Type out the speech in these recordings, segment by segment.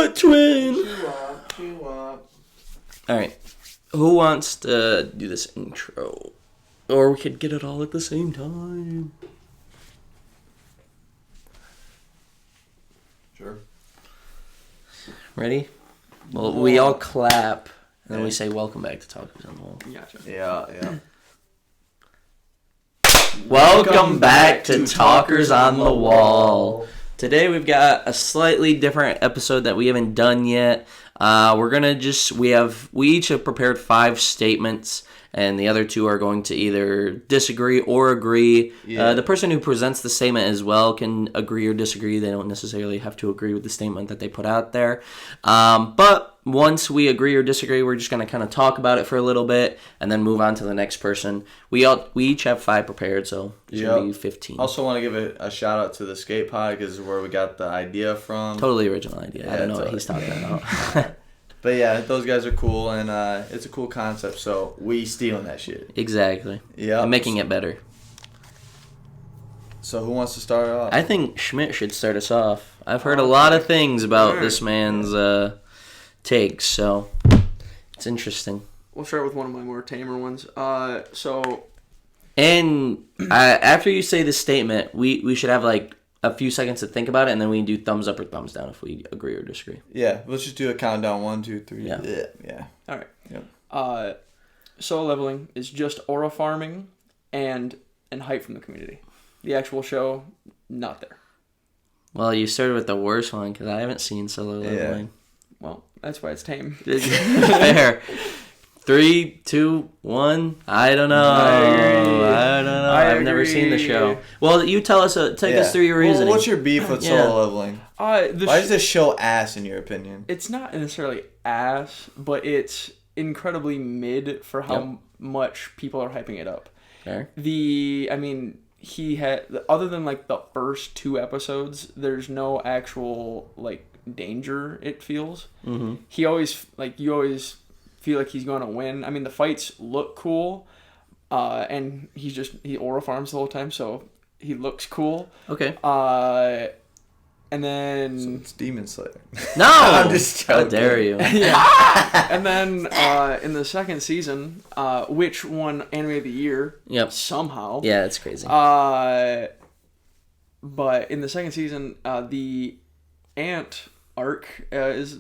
what, twin? All right. Who wants to do this intro? Or we could get it all at the same time. Sure. Ready? Well, we all clap, and then we say, welcome back to Talkers on the Wall. Gotcha. Yeah. Welcome back to Talkers on the Wall. Today we've got a slightly different episode that we haven't done yet. We're gonna we each have prepared 5 statements, and the other 2 are going to either disagree or agree. Yeah. The person who presents the statement as well can agree or disagree. They don't necessarily have to agree with the statement that they put out there. But once we agree or disagree, we're just gonna kind of talk about it for a little bit and then move on to the next person. We each have 5 prepared, so it should be 15. Also want to give a shout out to the skate pod because where we got the idea from. Totally original idea. I don't know what he's talking about. But yeah, those guys are cool, and it's a cool concept, so we stealing that shit. Exactly. Yeah. And making it better. So who wants to start off? I think Schmidt should start us off. I've heard a lot of things about this man's takes, so it's interesting. We'll start with one of my more tamer ones. And after you say this statement, we should have like a few seconds to think about it, and then we can do thumbs up or thumbs down if we agree or disagree. Yeah, let's just do a countdown. 1, 2, 3. Yeah. All right. Yep. Solo leveling is just aura farming and hype from the community. The actual show, not there. Well, you started with the worst one because I haven't seen solo leveling. Well, that's why it's tame. Fair. 3, 2, 1. I don't know. I don't know. I've never seen the show. Well, you tell us. Take us through your reasoning. Well, what's your beef with solo leveling? Why is this show ass in your opinion? It's not necessarily ass, but it's incredibly mid for how much people are hyping it up. Fair. He had, other than like the first 2 episodes, there's no actual like danger. It feels. Mm-hmm. You always feel like he's going to win. I mean, the fights look cool, and he aura farms the whole time, so he looks cool. Okay. And then so it's Demon Slayer. No, I'm just joking. How dare you? Yeah. And then in the second season, which won Anime of the Year? Yep. Somehow. Yeah, that's crazy. But in the second season, the Ant arc is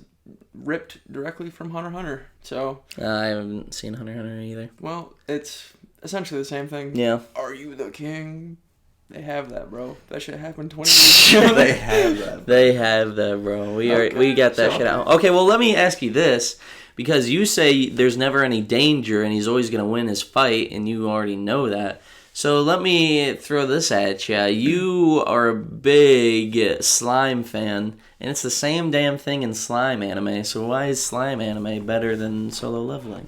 ripped directly from Hunter x Hunter. So I haven't seen Hunter x Hunter either. Well, it's essentially the same thing. Yeah. Are you the king? They have that, bro. That shit happened 20 years ago. They have that. They have that, bro. We got that shit out. Okay, well, let me ask you this. Because you say there's never any danger and he's always going to win his fight, and you already know that. So let me throw this at you. You are a big slime fan, and it's the same damn thing in slime anime. So why is slime anime better than solo leveling?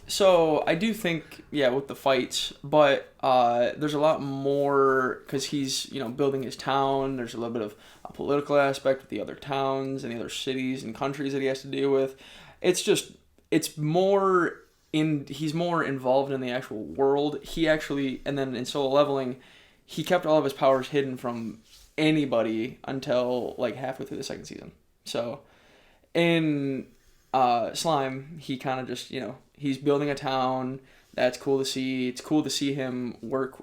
So I do think, with the fights, but there's a lot more because he's, building his town. There's a little bit of a political aspect with the other towns and the other cities and countries that he has to deal with. He's more involved in the actual world. And then in solo leveling, he kept all of his powers hidden from anybody until like halfway through the second season. So in Slime, he kind of just, he's building a town. That's cool to see. It's cool to see him work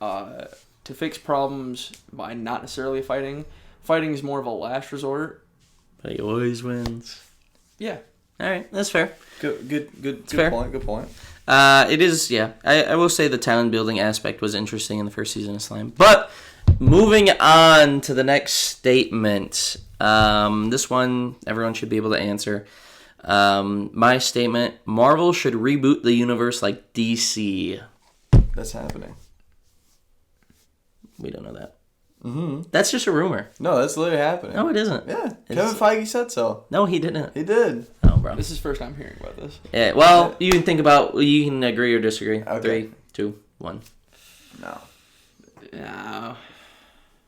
to fix problems by not necessarily fighting. Fighting is more of a last resort. But he always wins. Yeah. All right, that's fair. Good fair. point. Good point. It is, yeah. I will say the town building aspect was interesting in the first season of Slime. But moving on to the next statement. This one, everyone should be able to answer. My statement, Marvel should reboot the universe like DC. That's happening. We don't know that. Mm-hmm. That's just a rumor. No, that's literally happening. No, it isn't. Yeah, Kevin Feige said so. No, he didn't. He did. Oh, bro. This is the first time hearing about this. Yeah, well, you can think about, you can agree or disagree. Okay. 3, 2, 1. No.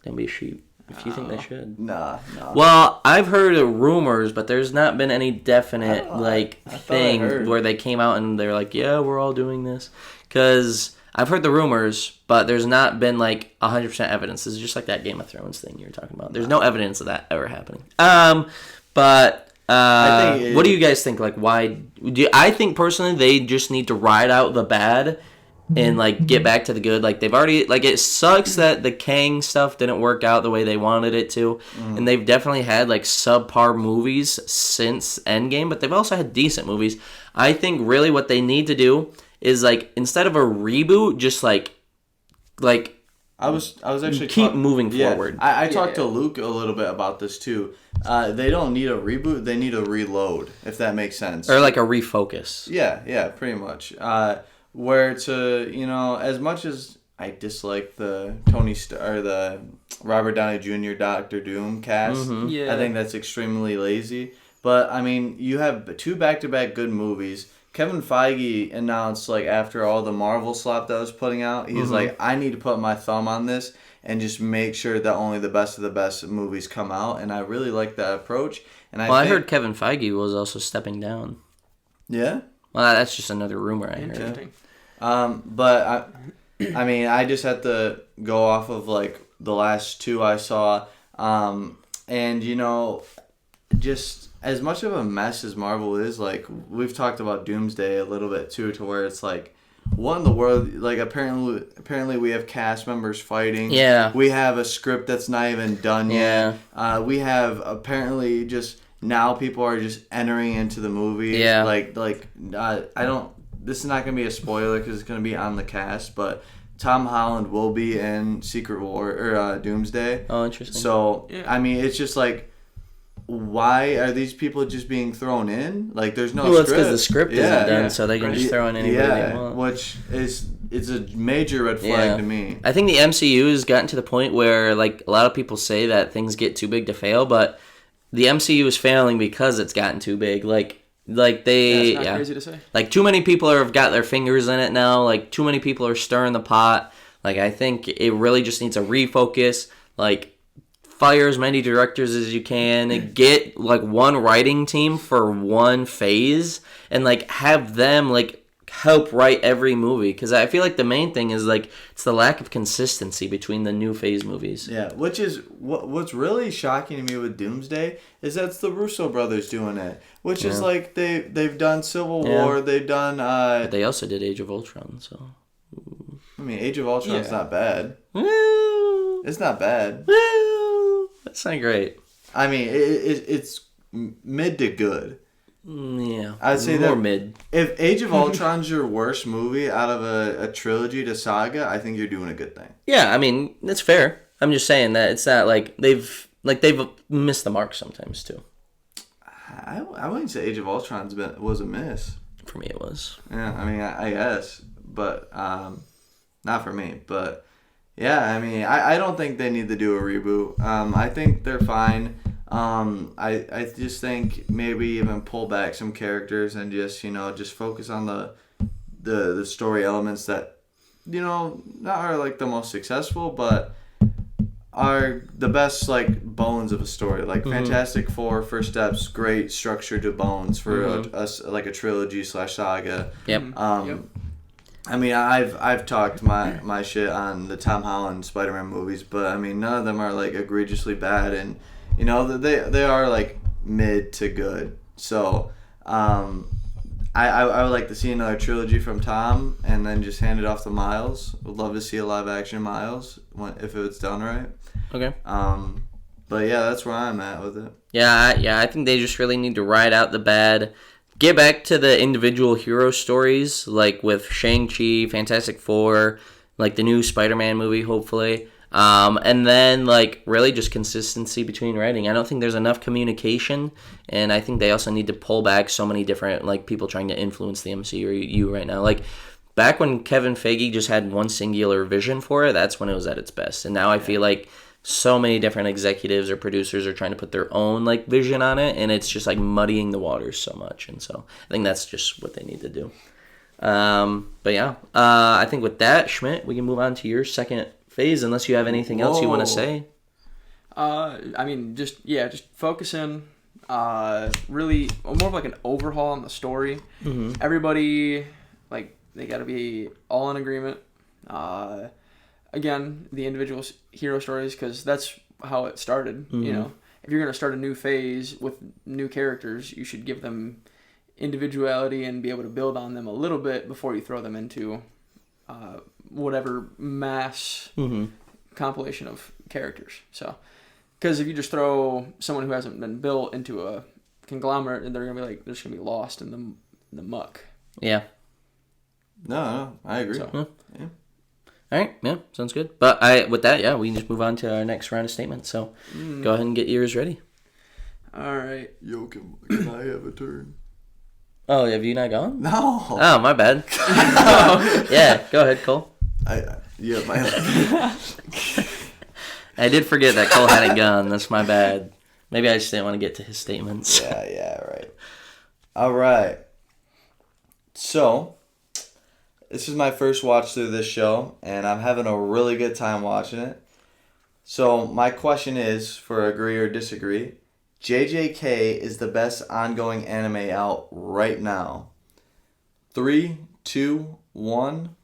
Don't be a sheep. If you think they should. Nah. Well, I've heard of rumors, but there's not been any definite, thing where they came out and they're like, yeah, we're all doing this. Because I've heard the rumors, but there's not been, 100% evidence. This is just like that Game of Thrones thing you were talking about. There's no evidence of that ever happening. But I think what do you guys think? Like, why? I think personally they just need to ride out the bad and like get back to the good. Like they've already like it sucks that the Kang stuff didn't work out the way they wanted it to, and they've definitely had like subpar movies since Endgame, but they've also had decent movies. I think really what they need to do is like instead of a reboot, just like I was actually keep moving forward. I talked to Luke a little bit about this too. They don't need a reboot; they need a reload, if that makes sense. Or like a refocus. Yeah, pretty much. Where to, as much as I dislike the the Robert Downey Jr. Doctor Doom cast, I think that's extremely lazy. But I mean, you have 2 back-to-back good movies. Kevin Feige announced like after all the Marvel slop that was putting out, he's like, I need to put my thumb on this and just make sure that only the best of the best movies come out. And I really like that approach. And I heard Kevin Feige was also stepping down. Yeah. Well, that's just another rumor I heard. Interesting. But I mean, I just had to go off of like the last 2 I saw, and just as much of a mess as Marvel is, like we've talked about Doomsday a little bit too, to where it's like, what in the world? Like apparently we have cast members fighting. Yeah. We have a script that's not even done yet. We have apparently just now people are just entering into the movie. Yeah. I don't. This is not going to be a spoiler because it's going to be on the cast, but Tom Holland will be in Secret War or Doomsday. Oh, interesting. So, I mean, it's just like, why are these people just being thrown in? Like, there's no script. It's because the script isn't done, so they can just throw in anybody they want. Which is a major red flag to me. I think the MCU has gotten to the point where, like, a lot of people say that things get too big to fail, but the MCU is failing because it's gotten too big. It's not crazy to say. Like, too many people have got their fingers in it now. Like, too many people are stirring the pot. Like, I think it really just needs a refocus. Like, fire as many directors as you can. And get, like, one writing team for one phase. And, like, have them, like, help write every movie. Because I feel like the main thing is, like, it's the lack of consistency between the new phase movies. Yeah, which is what's really shocking to me with Doomsday is that's the Russo brothers doing it. Which is like they've done Civil War, they've done But they also did Age of Ultron, so I mean Age of Ultron's not bad. Woo! It's not bad. Woo! That's not great. I mean it's mid to good. Yeah. I'd say more that mid. If Age of Ultron's your worst movie out of a trilogy to saga, I think you're doing a good thing. Yeah, I mean, that's fair. I'm just saying that it's not like they've missed the mark sometimes too. I wouldn't say Age of Ultron's was a miss. For me, it was. Yeah, I mean, I guess, but not for me. But yeah, I mean, I don't think they need to do a reboot. I think they're fine. I just think maybe even pull back some characters and just focus on the story elements that not are like the most successful, but are the best like bones of a story. Like Fantastic Four, First Steps, great structure to bones for a trilogy / saga. Yep. I mean, I've talked my shit on the Tom Holland Spider-Man movies, but I mean, none of them are like egregiously bad, and they are like mid to good. So, I would like to see another trilogy from Tom, and then just hand it off to Miles. Would love to see a live action Miles if it's done right. Okay. But yeah, that's where I'm at with it. Yeah. I think they just really need to ride out the bad. Get back to the individual hero stories, like with Shang-Chi, Fantastic Four, like the new Spider-Man movie, hopefully. And then, like, really just consistency between writing. I don't think there's enough communication, and I think they also need to pull back so many different, like, people trying to influence the MCU right now. Like, back when Kevin Feige just had one singular vision for it, that's when it was at its best. And now I feel like so many different executives or producers are trying to put their own, like, vision on it, and it's just, like, muddying the waters so much. And so I think that's just what they need to do. But, yeah. I think with that, Schmidt, we can move on to your second phase, unless you have anything else you want to say. I mean, just focus in. Really, more of like an overhaul on the story. Mm-hmm. Everybody, like, they got to be all in agreement. Again, the individual hero stories, because that's how it started. Mm-hmm. if you're gonna start a new phase with new characters, you should give them individuality and be able to build on them a little bit before you throw them into whatever mass compilation of characters. So, because if you just throw someone who hasn't been built into a conglomerate, they're gonna be like, they're just gonna be lost in the muck. Yeah. No, I agree. So, Yeah. All right, yeah, sounds good. But with that, yeah, we can just move on to our next round of statements. So go ahead and get yours ready. all right. Yo, can I have a turn? Oh, have you not gone? No. Oh, my bad. Yeah, go ahead, Cole. Yeah, my. I did forget that Cole hadn't gone. That's my bad. Maybe I just didn't want to get to his statements. Yeah, right. All right. So, this is my first watch through this show, and I'm having a really good time watching it. So, my question is, for agree or disagree, JJK is the best ongoing anime out right now. 3, 2, 1.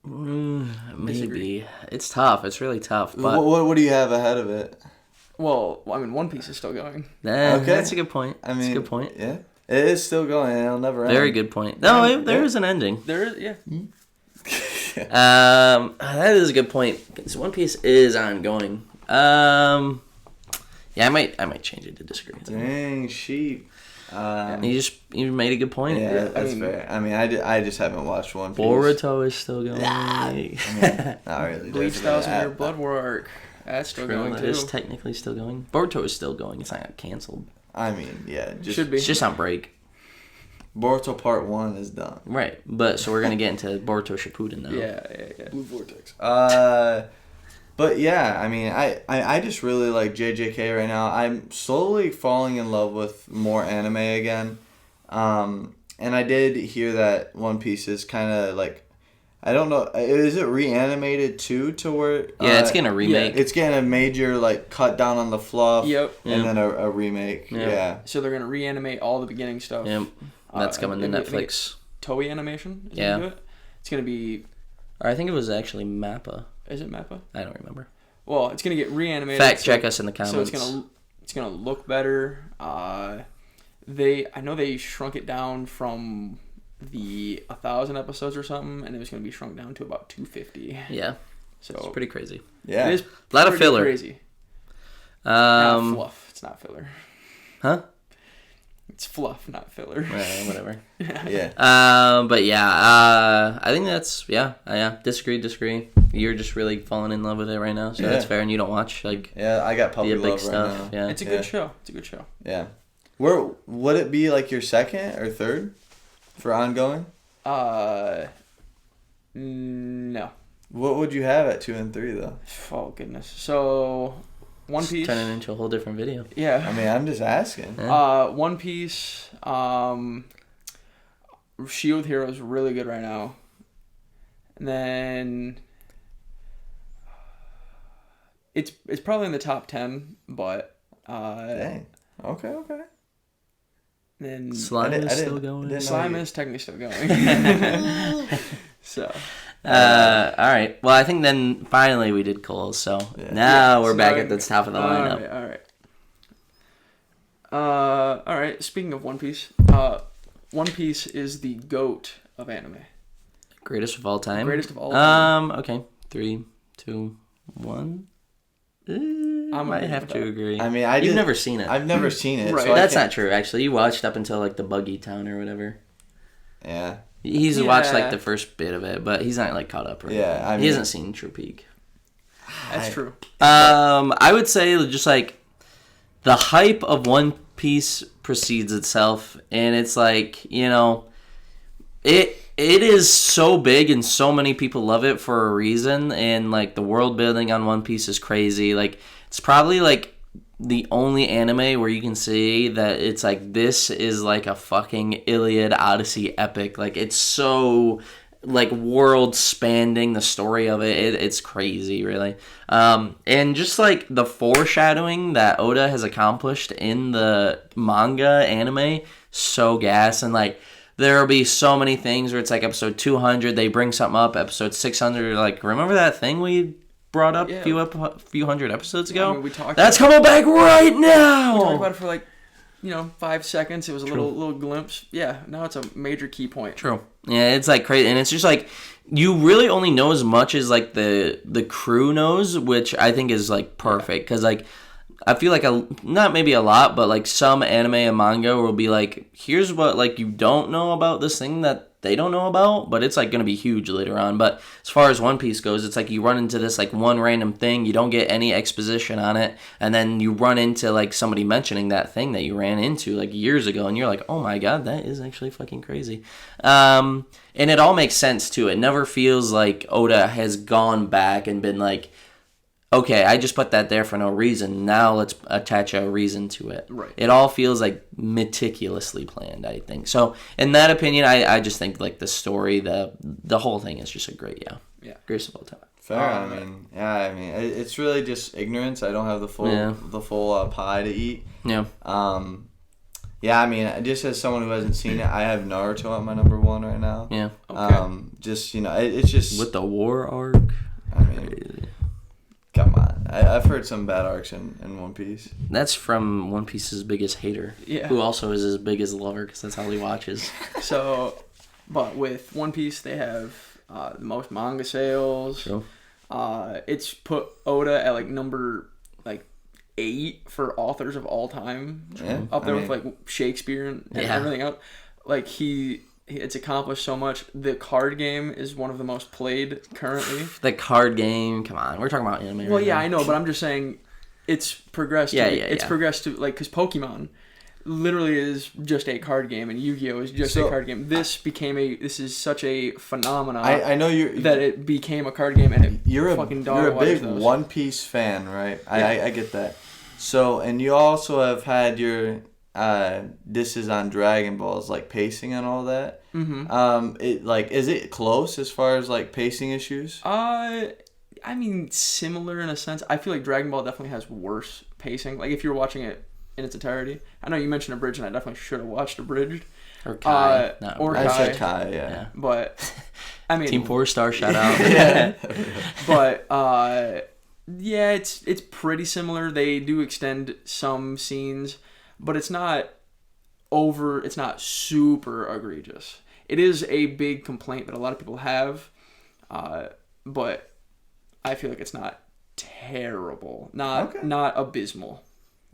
Maybe. It's tough. It's really tough. But What do you have ahead of it? Well, I mean, One Piece is still going. Okay. That's a good point. I mean, that's a good point. Yeah, it is still going, and it'll never end. Very good point. No, there is an ending. There is, yeah. That is a good point. 'Cause One Piece is ongoing. Yeah, I might change it to disagree. Dang, sheep. You made a good point. Yeah, that's fair. I mean, I just haven't watched One Piece. Boruto is still going. Not really. Bleach 1,000-Year Blood War arc. That's still going, That too. is technically still going. Boruto is still going. It's not canceled. I mean, yeah. Should be. It's just on break. Boruto Part 1 is done. Right. But, so we're going to get into Boruto Shippuden now. Yeah. Blue Vortex. But yeah, I mean, I just really like JJK right now. I'm slowly falling in love with more anime again. And I did hear that One Piece is kind of like, I don't know, is it reanimated too to where... Yeah, it's getting a remake. It's getting a major like cut down on the fluff. Yep. And then a remake. Yeah. So they're going to reanimate all the beginning stuff. Yep. That's coming to Netflix. Toei Animation is yeah. gonna do it. It's going to be... Or I think it was actually Mappa. Is it Mappa? I don't remember. Well, it's going to get reanimated. Fact check us in the comments. So it's gonna look better. I know they shrunk it down from the 1,000 episodes or something, and it was going to be shrunk down to about 250. Yeah. So it's pretty crazy. Yeah. It is a lot of filler. Crazy. Not fluff. It's not filler. Huh? It's fluff, not filler. Right, whatever. Yeah. But yeah, I think that's yeah. Disagree. You're just really falling in love with it right now, so that's fair. And you don't watch like I got puppy the love big right stuff. now. Yeah, It's a good show. Yeah. Where would it be like your second or third for ongoing? No. What would you have at 2 and 3 though? Oh goodness. So, One Piece. turning into a whole different video. Yeah. I mean, I'm just asking. One Piece. Shield Hero is really good right now. And then it's probably in the top 10, but Dang. Okay. then Slime is still going. Slime is technically still going. So. All right. Well, I think then finally we did Cole. So now we're back at the top of the lineup. All right. Speaking of One Piece, One Piece is the GOAT of anime. Greatest of all time. Okay. 3, 2, 1. I might have to agree. I mean, You've never seen it. I've never seen it. Right. So That's not true. Actually, you watched up until like the Buggy Town or whatever. Yeah. He's watched like the first bit of it, but he's not like caught up. Or yeah, I mean, he hasn't seen True Peak. That's true. I would say just like the hype of One Piece precedes itself, and it's like it is so big and so many people love it for a reason, and like the world building on One Piece is crazy. Like it's probably like the only anime where you can see that it's like this is like a fucking Iliad Odyssey epic. Like it's so like world spanning, the story of it's crazy really. And just like the foreshadowing that Oda has accomplished in the manga anime, so gas. And like there'll be so many things where it's like episode 200 they bring something up, episode 600 like remember that thing we brought up Yeah. a few hundred episodes ago. I mean, we talked. That's coming back right now. We talked about it for like, 5 seconds. It was a little glimpse. Yeah. Now it's a major key point. True. Yeah, it's like crazy, and it's just like you really only know as much as like the crew knows, which I think is like perfect because like I feel like not maybe a lot, but like some anime and manga will be like, here's what like you don't know about this thing that they don't know about, but it's like gonna be huge later on. But as far as One Piece goes, it's like you run into this like one random thing, you don't get any exposition on it, and then you run into like somebody mentioning that thing that you ran into like years ago, and you're like, oh my god, that is actually fucking crazy. And it all makes sense too. It never feels like Oda has gone back and been like, okay, I just put that there for no reason. Now let's attach a reason to it. Right. It all feels like meticulously planned, I think. So, in that opinion, I just think like the story, the whole thing is just a great greatest of all time. Fair. I mean, it's really just ignorance. I don't have the full pie to eat. Yeah. Yeah, I mean, just as someone who hasn't seen it, I have Naruto at my number 1 right now. Yeah. Okay. Just it's just with the war arc. I mean, come on. I've heard some bad arcs in One Piece. That's from One Piece's biggest hater. Yeah. Who also is his biggest lover because that's how he watches. So, but with One Piece, they have the most manga sales. True. It's put Oda at like number 8 for authors of all time. Yeah, Up there with like Shakespeare and everything else. Like it's accomplished so much. The card game is one of the most played currently. The card game, come on, we're talking about anime. Well, right yeah, now. I know, but I'm just saying, it's progressed. It's progressed to like because Pokemon literally is just a card game, and Yu-Gi-Oh is just a card game. This is such a phenomenon. I know that it became a card game, and you're a big those. One Piece fan, right? Yeah. I get that. So, and you also have had your disses on Dragon Balls, like pacing and all that. Mm-hmm. Is it close as far as like pacing issues? I mean, similar in a sense. I feel like Dragon Ball definitely has worse pacing. Like if you're watching it in its entirety. I know you mentioned Abridged, and I definitely should have watched Abridged. Or Kai. I said Kai, yeah. But I mean, Team 4-star shout out. Yeah. But yeah, it's pretty similar. They do extend some scenes, but it's not super egregious. It is a big complaint that a lot of people have, but I feel like it's not terrible, not abysmal.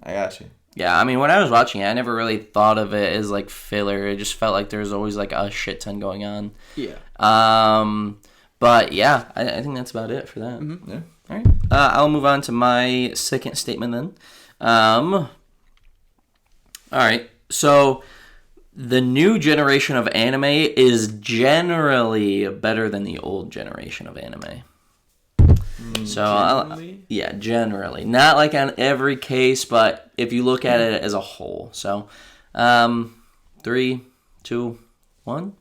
I got you. Yeah, I mean, when I was watching it, I never really thought of it as like filler. It just felt like there was always like a shit ton going on. Yeah. But yeah, I think that's about it for that. Mm-hmm. Yeah. All right. I'll move on to my second statement then. All right. So the new generation of anime is generally better than the old generation of anime. So generally, not like on every case, but if you look at it as a whole. So, 3, 2, 1.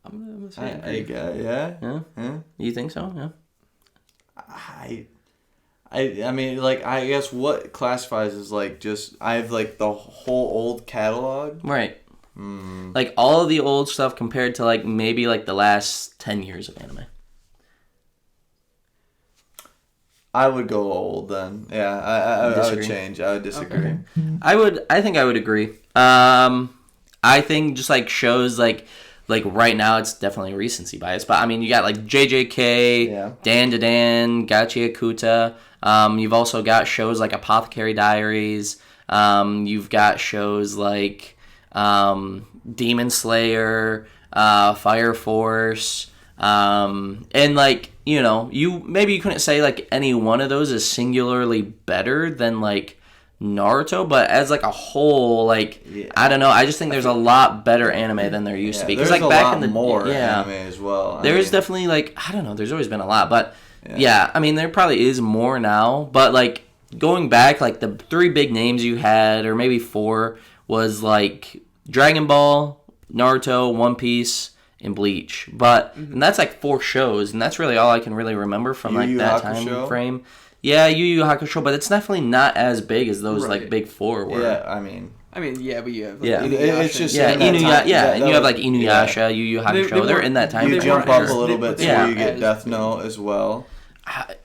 I'm gonna say Yeah. You think so? Yeah. I mean, like, I guess what classifies as like just I have like the whole old catalog. Right. Like all of the old stuff compared to like maybe like the last 10 years of anime. I would go old then. Yeah, I would change. I would disagree. Okay. I think I would agree. I think just like shows like right now it's definitely recency bias, but I mean you got like JJK, Dan to Dan, Gachi Akuta. You've also got shows like Apothecary Diaries. You've got shows like Demon Slayer, Fire Force, and like you couldn't say like any one of those is singularly better than like Naruto, but as like a whole, like I don't know, I just think there's a lot better anime than there used to be. Because like back in the more anime as well. There's definitely like I don't know, there's always been a lot, but I mean there probably is more now. But like going back, like the 3 big names you had, or maybe 4, was like Dragon Ball, Naruto, One Piece, and Bleach. But and that's like 4 shows, and that's really all I can really remember from like that time frame. Yeah, Yu Yu Hakusho, but it's definitely not as big as those like big 4 were. Yeah, I mean, but you have it's just and you have like Inuyasha, Yu Yu Hakusho. They're in that time. You jump up a little bit before you get Death Note as well.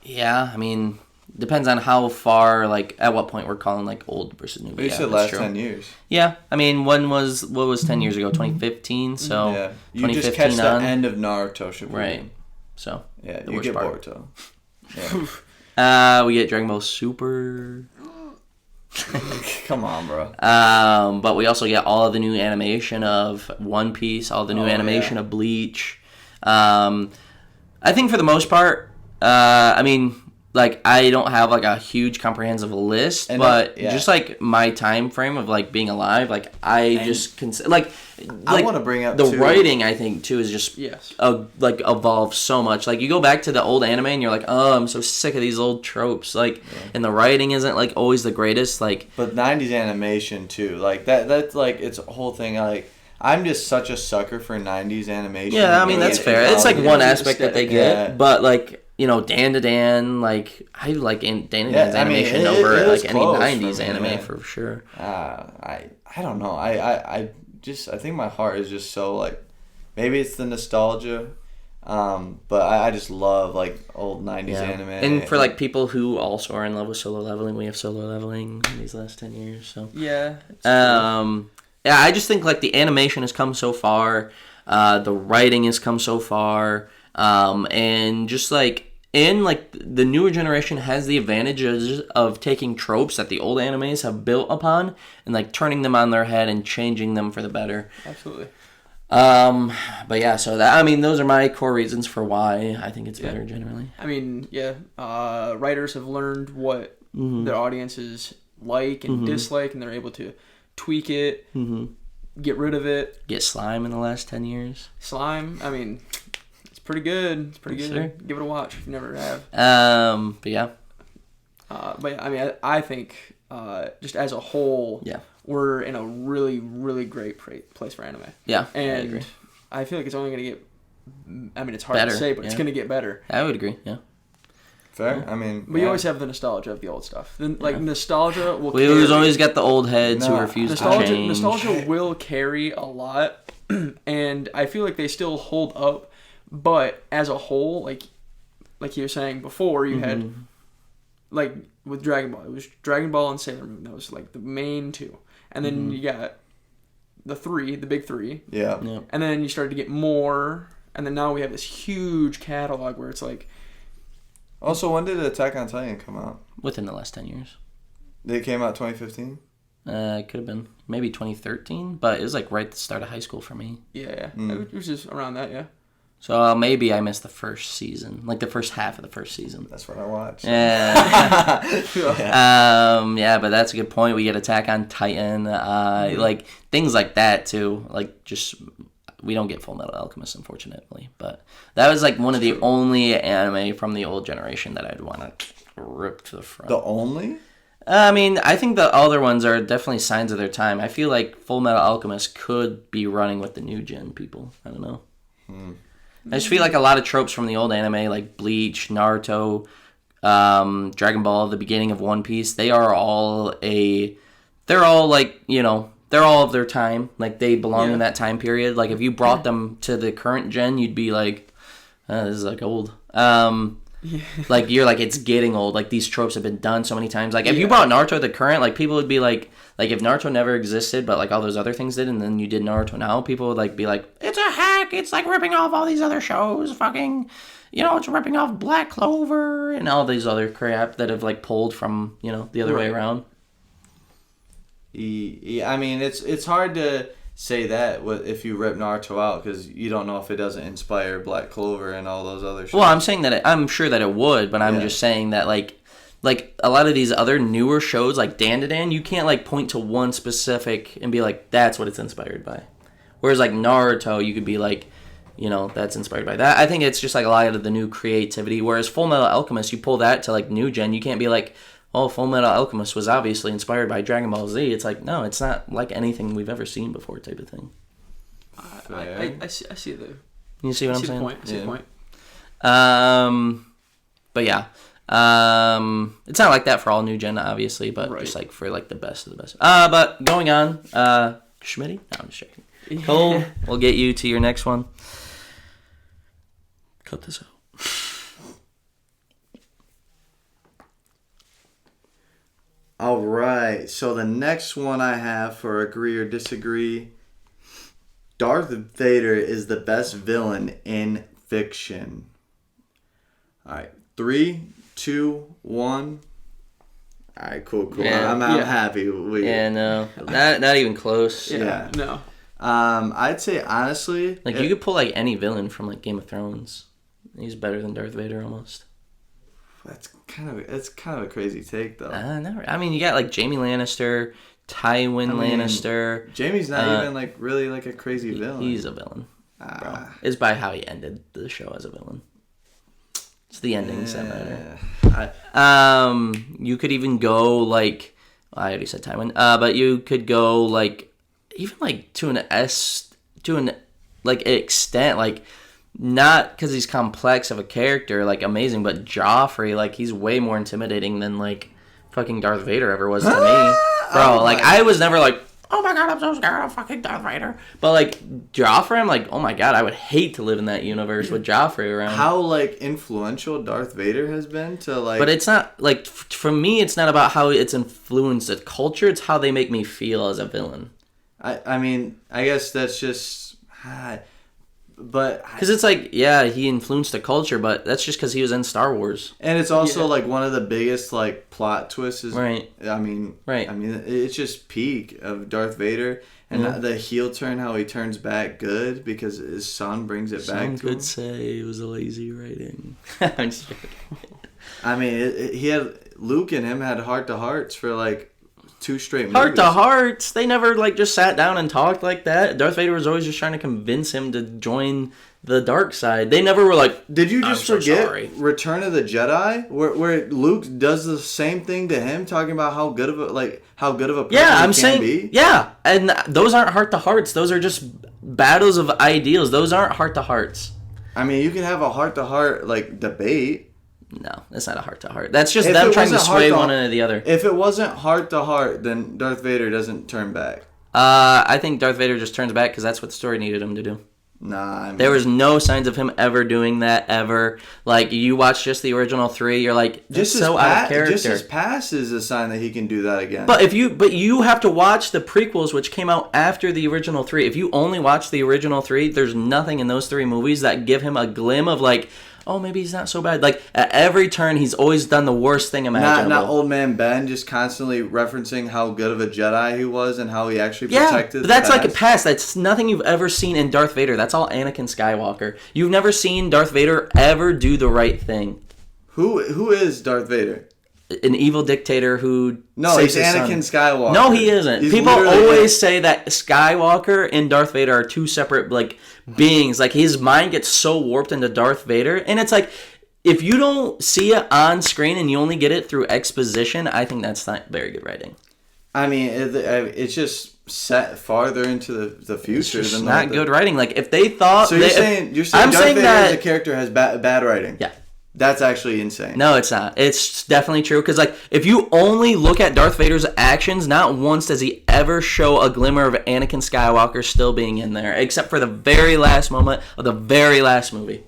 Yeah, I mean, depends on how far, like, at what point we're calling, like, old versus new. But you said last 10 years. Yeah, I mean, what was 10 years ago? 2015, so yeah. You just catch the end of Naruto Shippuden. Right, so. Yeah, you get Boruto. Yeah. We get Dragon Ball Super. Come on, bro. But we also get all of the new animation of One Piece, all the new animation of Bleach. I think for the most part, I mean, like, I don't have, like, a huge comprehensive list, but just, like, my time frame of, like, being alive, like, I want to bring up, the writing, I think, too, is just, like, evolved so much. Like, you go back to the old anime, and you're like, oh, I'm so sick of these old tropes, like, and the writing isn't, like, always the greatest, like... But 90s animation, too, like, that's, like, it's a whole thing, like... I'm just such a sucker for 90s animation. Yeah, I mean, that's fair. It's, like, one aspect that they get, but, like... You know, Dan to Dan, like, I like Dan to Dan's animation over like any 90s anime for sure. I don't know. I think my heart is just so, like, maybe it's the nostalgia, but I just love, like, old 90s anime. And for, like, people who also are in love with Solo Leveling, we have Solo Leveling in these last 10 years, so. Yeah. Yeah, I just think, like, the animation has come so far, the writing has come so far, and just, like, and, like, the newer generation has the advantages of taking tropes that the old animes have built upon and, like, turning them on their head and changing them for the better. Absolutely. But, yeah, so that, I mean, those are my core reasons for why I think it's better generally. I mean, writers have learned what their audiences like and dislike, and they're able to tweak it, get rid of it. Get Slime in the last 10 years. Slime, I mean... Pretty good. It's pretty good. Sure. Give it a watch if you never have. But yeah. But I mean, I think just as a whole, we're in a really, really great place for anime. Yeah, and I feel like it's only going to get. I mean, it's hard to say, but it's going to get better. I would agree. Yeah. Fair. I mean, but you always have the nostalgia of the old stuff. Then, like nostalgia will. We always got the old heads who refuse to change. Nostalgia will carry a lot, and I feel like they still hold up. But as a whole, like you were saying before, you had, like, with Dragon Ball, it was Dragon Ball and Sailor Moon. That was, like, the main two. And then you got the big three. Yeah. And then you started to get more. And then now we have this huge catalog where it's like... Also, when did Attack on Titan come out? Within the last 10 years. It came out 2015? It could have been. Maybe 2013. But it was, like, right at the start of high school for me. Yeah. It was just around that, yeah. So maybe I missed the first season, like the first half of the first season. That's what I watched. Yeah. But that's a good point. We get Attack on Titan, like things like that too. Like just we don't get Full Metal Alchemist, unfortunately. But that was like one of the only anime from the old generation that I'd want to rip to the front. The only? I mean, I think the other ones are definitely signs of their time. I feel like Full Metal Alchemist could be running with the new gen people. I don't know. I just feel like a lot of tropes from the old anime, like Bleach, Naruto, Dragon Ball, the beginning of One Piece, they're all like, you know, they're all of their time. Like, they belong in that time period. Like, if you brought them to the current gen, you'd be like, this is, like, old. Like, you're like, it's getting old. Like, these tropes have been done so many times. Like, if you brought Naruto to the current, like, people would be like, if Naruto never existed, but, like, all those other things did, and then you did Naruto now, people would, like, be like, it's a hack, it's, like, ripping off all these other shows, fucking, you know, it's ripping off Black Clover, and all these other crap that have, like, pulled from, you know, the other way around. I mean, it's hard to say that if you rip Naruto out, because you don't know if it doesn't inspire Black Clover and all those other shows. Well, I'm saying that I'm sure that it would, but I'm just saying that, like a lot of these other newer shows, like Dan to Dan, you can't, like, point to one specific and be like, that's what it's inspired by. Whereas, like, Naruto, you could be like, you know, that's inspired by that. I think it's just, like, a lot of the new creativity. Whereas Full Metal Alchemist, you pull that to, like, new gen, you can't be like, oh, Full Metal Alchemist was obviously inspired by Dragon Ball Z. It's like, no, it's not like anything we've ever seen before type of thing. I see the... You see what I'm saying? I see the point. But yeah. It's not like that for all new gen, obviously, but just like for like the best of the best. But going on, Schmitty? No, I'm just joking. Cole, we'll get you to your next one. Cut this out. All right. So the next one I have for agree or disagree. Darth Vader is the best villain in fiction. All right. 3, 2, 1. All right. Cool. Yeah, I'm happy. No, not even close. Yeah. No. I'd say honestly, Like you could pull like any villain from like Game of Thrones. He's better than Darth Vader almost. That's kind of a crazy take though. I mean, you got like Jaime Lannister, Tywin Lannister. Jamie's not even like really like a crazy villain. He's a villain, bro. It's by how he ended the show as a villain. It's the endings that matter. You could even go like I already said Tywin, but you could go like even like to an extent like. Not because he's complex of a character, like amazing, but Joffrey, like he's way more intimidating than like fucking Darth Vader ever was to me, bro. Like I was never like, oh my god, I'm so scared of fucking Darth Vader. But like Joffrey, I'm like, oh my god, I would hate to live in that universe with Joffrey around. How like influential Darth Vader has been to like. But it's not like for me, it's not about how it's influenced the culture. It's how they make me feel as a villain. I mean, I guess that's just. But because it's like, yeah, he influenced the culture, but that's just because he was in Star Wars, and it's also like one of the biggest like plot twists. Right. I mean, it's just peak of Darth Vader and the heel turn, how he turns back good because his son brings it back. Some could say it was a lazy writing. I'm just joking. I mean, he had Luke and him had heart to hearts for like 2 straight movies. Heart to hearts. They never like just sat down and talked like that. Darth Vader was always just trying to convince him to join the dark side. They never were like, did you just forget sorry. Return of the Jedi where Luke does the same thing to him, talking about how good of a person he can be? Yeah, and those aren't heart to hearts. Those are just battles of ideals. Those aren't heart to hearts. I mean, you can have a heart to heart like debate. No, that's not a heart-to-heart. That's just them trying to sway one into the other. If it wasn't heart-to-heart, then Darth Vader doesn't turn back. I think Darth Vader just turns back because that's what the story needed him to do. Nah, I mean, there was no signs of him ever doing that, ever. Like, you watch just the original 3, you're like, that's so out of character. Just his past is a sign that he can do that again. But you have to watch the prequels, which came out after the original 3. If you only watch the original 3, there's nothing in those 3 movies that give him a glim of, like, oh, maybe he's not so bad. Like, at every turn, he's always done the worst thing imaginable. Not old man Ben just constantly referencing how good of a Jedi he was and how he actually protected but that's the like a past. That's nothing you've ever seen in Darth Vader. That's all Anakin Skywalker. You've never seen Darth Vader ever do the right thing. Who is Darth Vader? An evil dictator who he's Anakin Skywalker. No, he isn't. He's People always say that Skywalker and Darth Vader are 2 separate like beings. Like his mind gets so warped into Darth Vader, and it's like if you don't see it on screen and you only get it through exposition, I think that's not very good writing. I mean, it's just set farther into the future. It's not good writing. Like if they thought, so you're saying Darth Vader as a character has bad writing? Yeah. That's actually insane. No, it's not. It's definitely true. Because, like, if you only look at Darth Vader's actions, not once does he ever show a glimmer of Anakin Skywalker still being in there, except for the very last moment of the very last movie.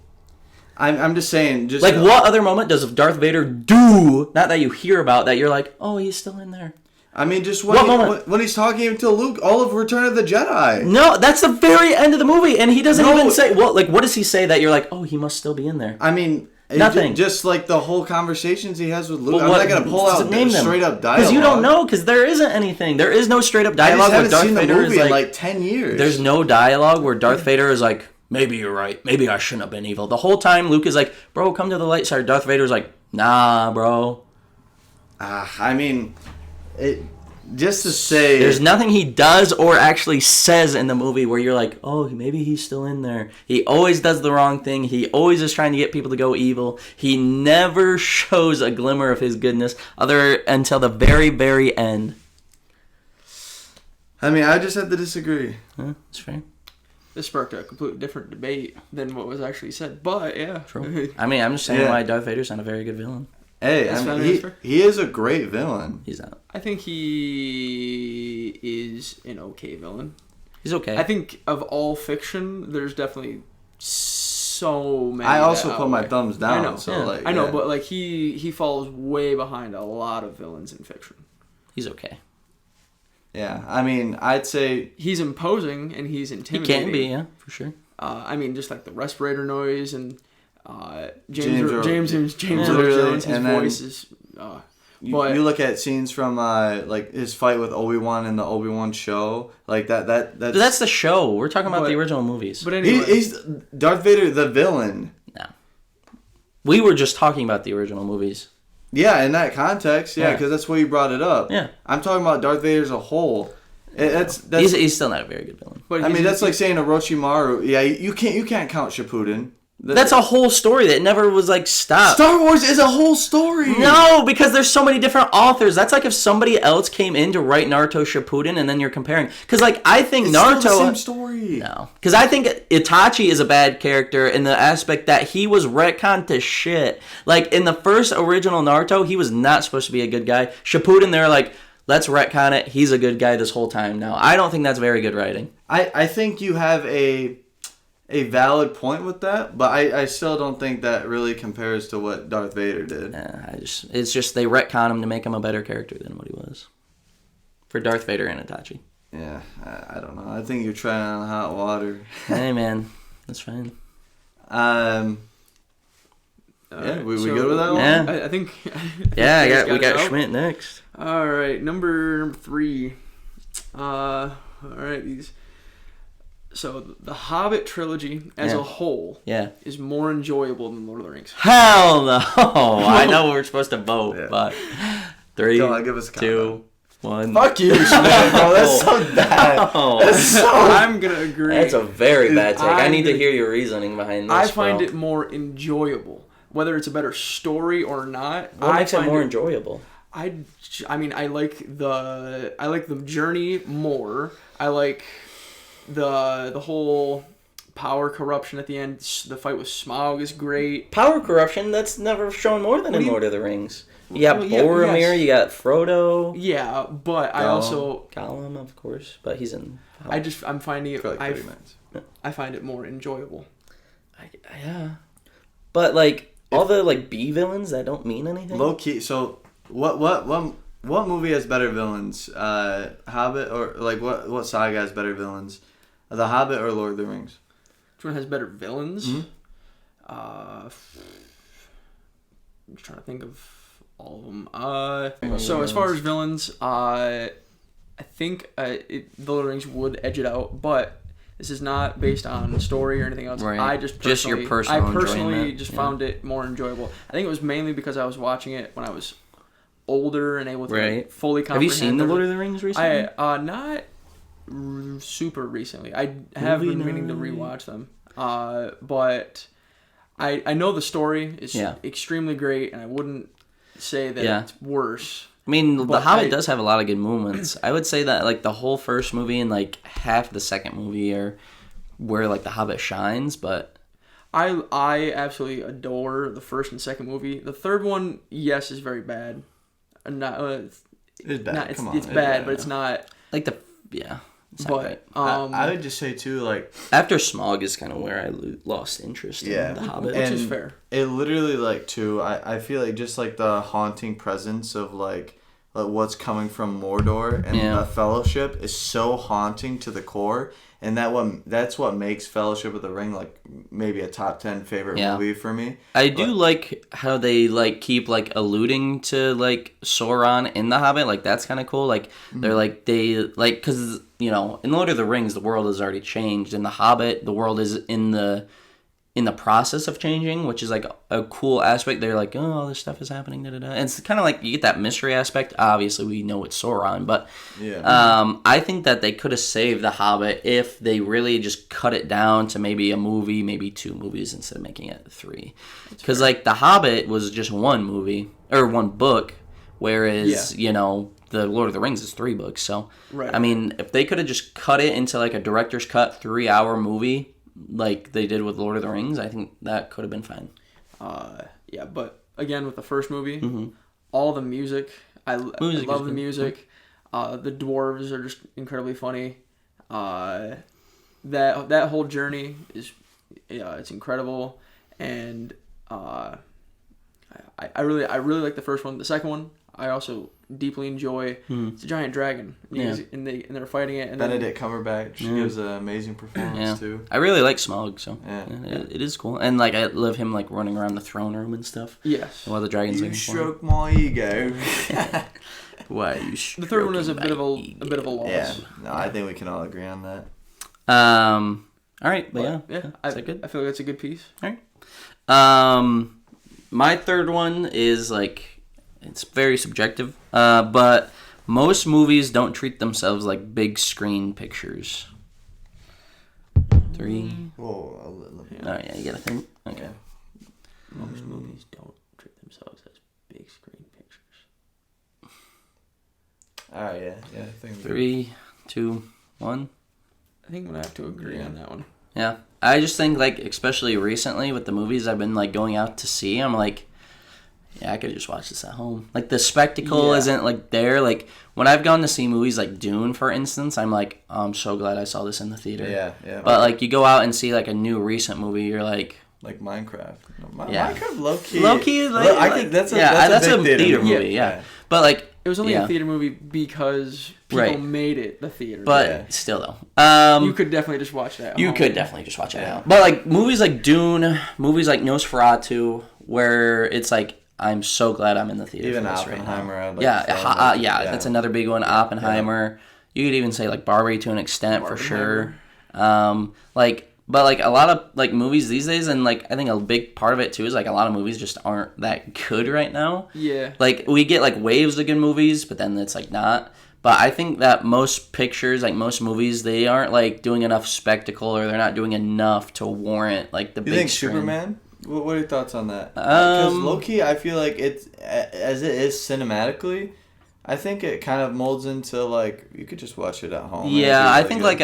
I'm just saying. What other moment does Darth Vader do, not that you hear about, that you're like, oh, he's still in there? I mean, just when he's talking to Luke, all of Return of the Jedi. No, that's the very end of the movie, and he doesn't even say, what does he say that you're like, oh, he must still be in there? I mean... Nothing. Just like the whole conversations he has with Luke. I'm not going to pull out straight up dialogue. Because you don't know, because there isn't anything. There is no straight up dialogue where Darth Vader is like... in like 10 years. There's no dialogue where Darth Vader is like, maybe you're right. Maybe I shouldn't have been evil. The whole time Luke is like, bro, come to the light side. Darth Vader's like, nah, bro. I mean, just to say... There's nothing he does or actually says in the movie where you're like, oh, maybe he's still in there. He always does the wrong thing. He always is trying to get people to go evil. He never shows a glimmer of his goodness until the very, very end. I mean, I just have to disagree. That's fair. This sparked a completely different debate than what was actually said, but yeah. True. I mean, I'm just saying why Darth Vader's not a very good villain. Hey, he is a great villain. He's not. I think he is an okay villain. He's okay. I think of all fiction, there's definitely so many. I also put my thumbs down. I know, but like he falls way behind a lot of villains in fiction. He's okay. Yeah, I mean, I'd say he's imposing and he's He intimidating. can be, yeah, for sure. I mean, just like the respirator noise and James Earl Jones, his and then voice is. You look at scenes from like his fight with Obi-Wan in the Obi-Wan show, like that's the show. We're talking about the original movies. But anyway, he's Darth Vader, the villain. No, we were just talking about the original movies. Yeah, in that context, yeah, Yeah. because that's why you brought it up. Yeah, I'm talking about Darth Vader as a whole. That's he's still not a very good villain. but I mean, that's like saying Orochimaru. Yeah, you can't count Shippuden. That's a whole story that never was like stopped. Star Wars is a whole story. No, because there's so many different authors. That's like if somebody else came in to write Naruto Shippuden and then you're comparing. Because like I think It's Naruto. still the same story. No, because I think Itachi is a bad character in the aspect that he was retconned to shit. Like in the first original Naruto, he was not supposed to be a good guy. Shippuden, they're like, let's retcon it. He's a good guy this whole time now. I don't think that's very good writing. I think you have a valid point with that, but I still don't think that really compares to what Darth Vader did. It's just they retcon him to make him a better character than what he was. For Darth Vader and Itachi. Yeah, I don't know. I think you're trying on hot water. Hey man, that's fine. Yeah, we good with that one? Yeah. I think. Yeah, we it got out. Schmidt next. All right, number 3. All right, these. So the Hobbit trilogy as a whole is more enjoyable than Lord of the Rings. Hell no! I know we're supposed to vote, but 3, Go on, give us a 2, 1. Fuck you, Schmidt, bro. That's so bad. That's so... I'm gonna agree. That's a very bad take. I need to gonna- hear your reasoning behind this. I find bro. it more enjoyable, whether it's a better story or not. What makes it find more enjoyable? I mean, I like the journey more. I like the whole power corruption at the end. The fight with Smaug is great. Power corruption, that's never shown more than in Lord of the Rings. You got Boromir, yes. you got Frodo. Yeah, but I also Gollum, of course, but he's in... I'm finding it... For like 30 minutes. I find it more enjoyable. Yeah. But, like, all the, like, B villains that don't mean anything? Low key. So what movie has better villains? Hobbit or like what saga has better villains? The Hobbit or Lord of the Rings? Which one has better villains? Mm-hmm. I'm just trying to think of all of them. So as far as villains, I think the Lord of the Rings would edge it out, but this is not based on story or anything else. Right. I Just your personal enjoyment. just found it more enjoyable. I think it was mainly because I was watching it when I was older and able to like, fully comprehend. Have you seen the Lord of the Rings recently? Not super recently. I have been meaning to rewatch them. But I know the story is extremely great, and I wouldn't say that it's worse. I mean, The Hobbit does have a lot of good moments. I would say that like the whole first movie and like half the second movie are where like The Hobbit shines, but I absolutely adore the first and second movie. The third one, yes, is very bad. Not It's bad. Not, Come on, it's bad, but it's not like it's not great. I would just say too, like after Smaug is kind of where I lost interest in The Hobbit, which is fair. It literally like too. I feel like just like the haunting presence of like what's coming from Mordor and the Fellowship is so haunting to the core, and that's what makes Fellowship of the Ring like maybe a top 10 favorite movie for me. I do like how they like keep like alluding to like Sauron in The Hobbit. Like that's kind of cool. Like they're like because you know in Lord of the Rings the world has already changed. In The Hobbit the world is in the process of changing, which is like a cool aspect. They're like, oh, all this stuff is happening, da da da. And it's kind of like you get that mystery aspect. Obviously, we know it's Sauron, but I think that they could have saved The Hobbit if they really just cut it down to maybe a movie, maybe 2 movies instead of making it 3. Because like The Hobbit was just 1 movie or 1 book, whereas you know the Lord of the Rings is 3 books. So I mean, if they could have just cut it into like a director's cut 3-hour movie, like they did with Lord of the Rings, I think that could have been fine. But again, with the first movie, all the music, I love the music. The dwarves are just incredibly funny. That whole journey is, it's incredible, and I really like the first one. The second one, I also deeply enjoy. It's a giant dragon, and they're fighting it. And Benedict Cumberbatch gives an amazing performance too. I really like Smaug, so yeah. It is cool. And like I love him like running around the throne room and stuff. Yes. While the dragons You stroke my ego. Why are you? The third one is a bit of a loss. Yeah. No, I think we can all agree on that. All right, but yeah. Is that good? I feel like that's a good piece. All right. My third one is like, it's very subjective, but most movies don't treat themselves like big screen pictures. 3. Whoa. Oh yeah, you gotta think. Okay. Most movies don't treat themselves as big screen pictures. All right, yeah. I think 3, 2, 1. I think I'm gonna have to agree on that one. Yeah, I just think like, especially recently with the movies I've been like going out to see, I'm like, yeah, I could just watch this at home. Like the spectacle isn't like there. Like when I've gone to see movies like Dune, for instance, I'm like, oh, I'm so glad I saw this in the theater. Yeah. But like you go out and see like a new recent movie, you're like Minecraft. No, Yeah. Minecraft low-key. I think that's a big theater movie. Yeah. But like It was only a theater movie because people made it the theater. But still though, you could definitely just watch that. You could definitely just watch it out. But like movies like Dune, movies like Nosferatu, where it's like, I'm so glad I'm in the theater. Even for this Oppenheimer. Right now. That's another big one. Oppenheimer. Yeah. You could even say like Barbie to an extent for sure. But like a lot of like movies these days, and like I think a big part of it too is like a lot of movies just aren't that good right now. Yeah. Like we get like waves of good movies, but then it's like not. But I think that most pictures, like most movies, they aren't like doing enough spectacle, or they're not doing enough to warrant like the big. You think screen. Superman? What are your thoughts on that? Because low-key, I feel like it's, as it is cinematically, I think it kind of molds into like, you could just watch it at home. Yeah, I think like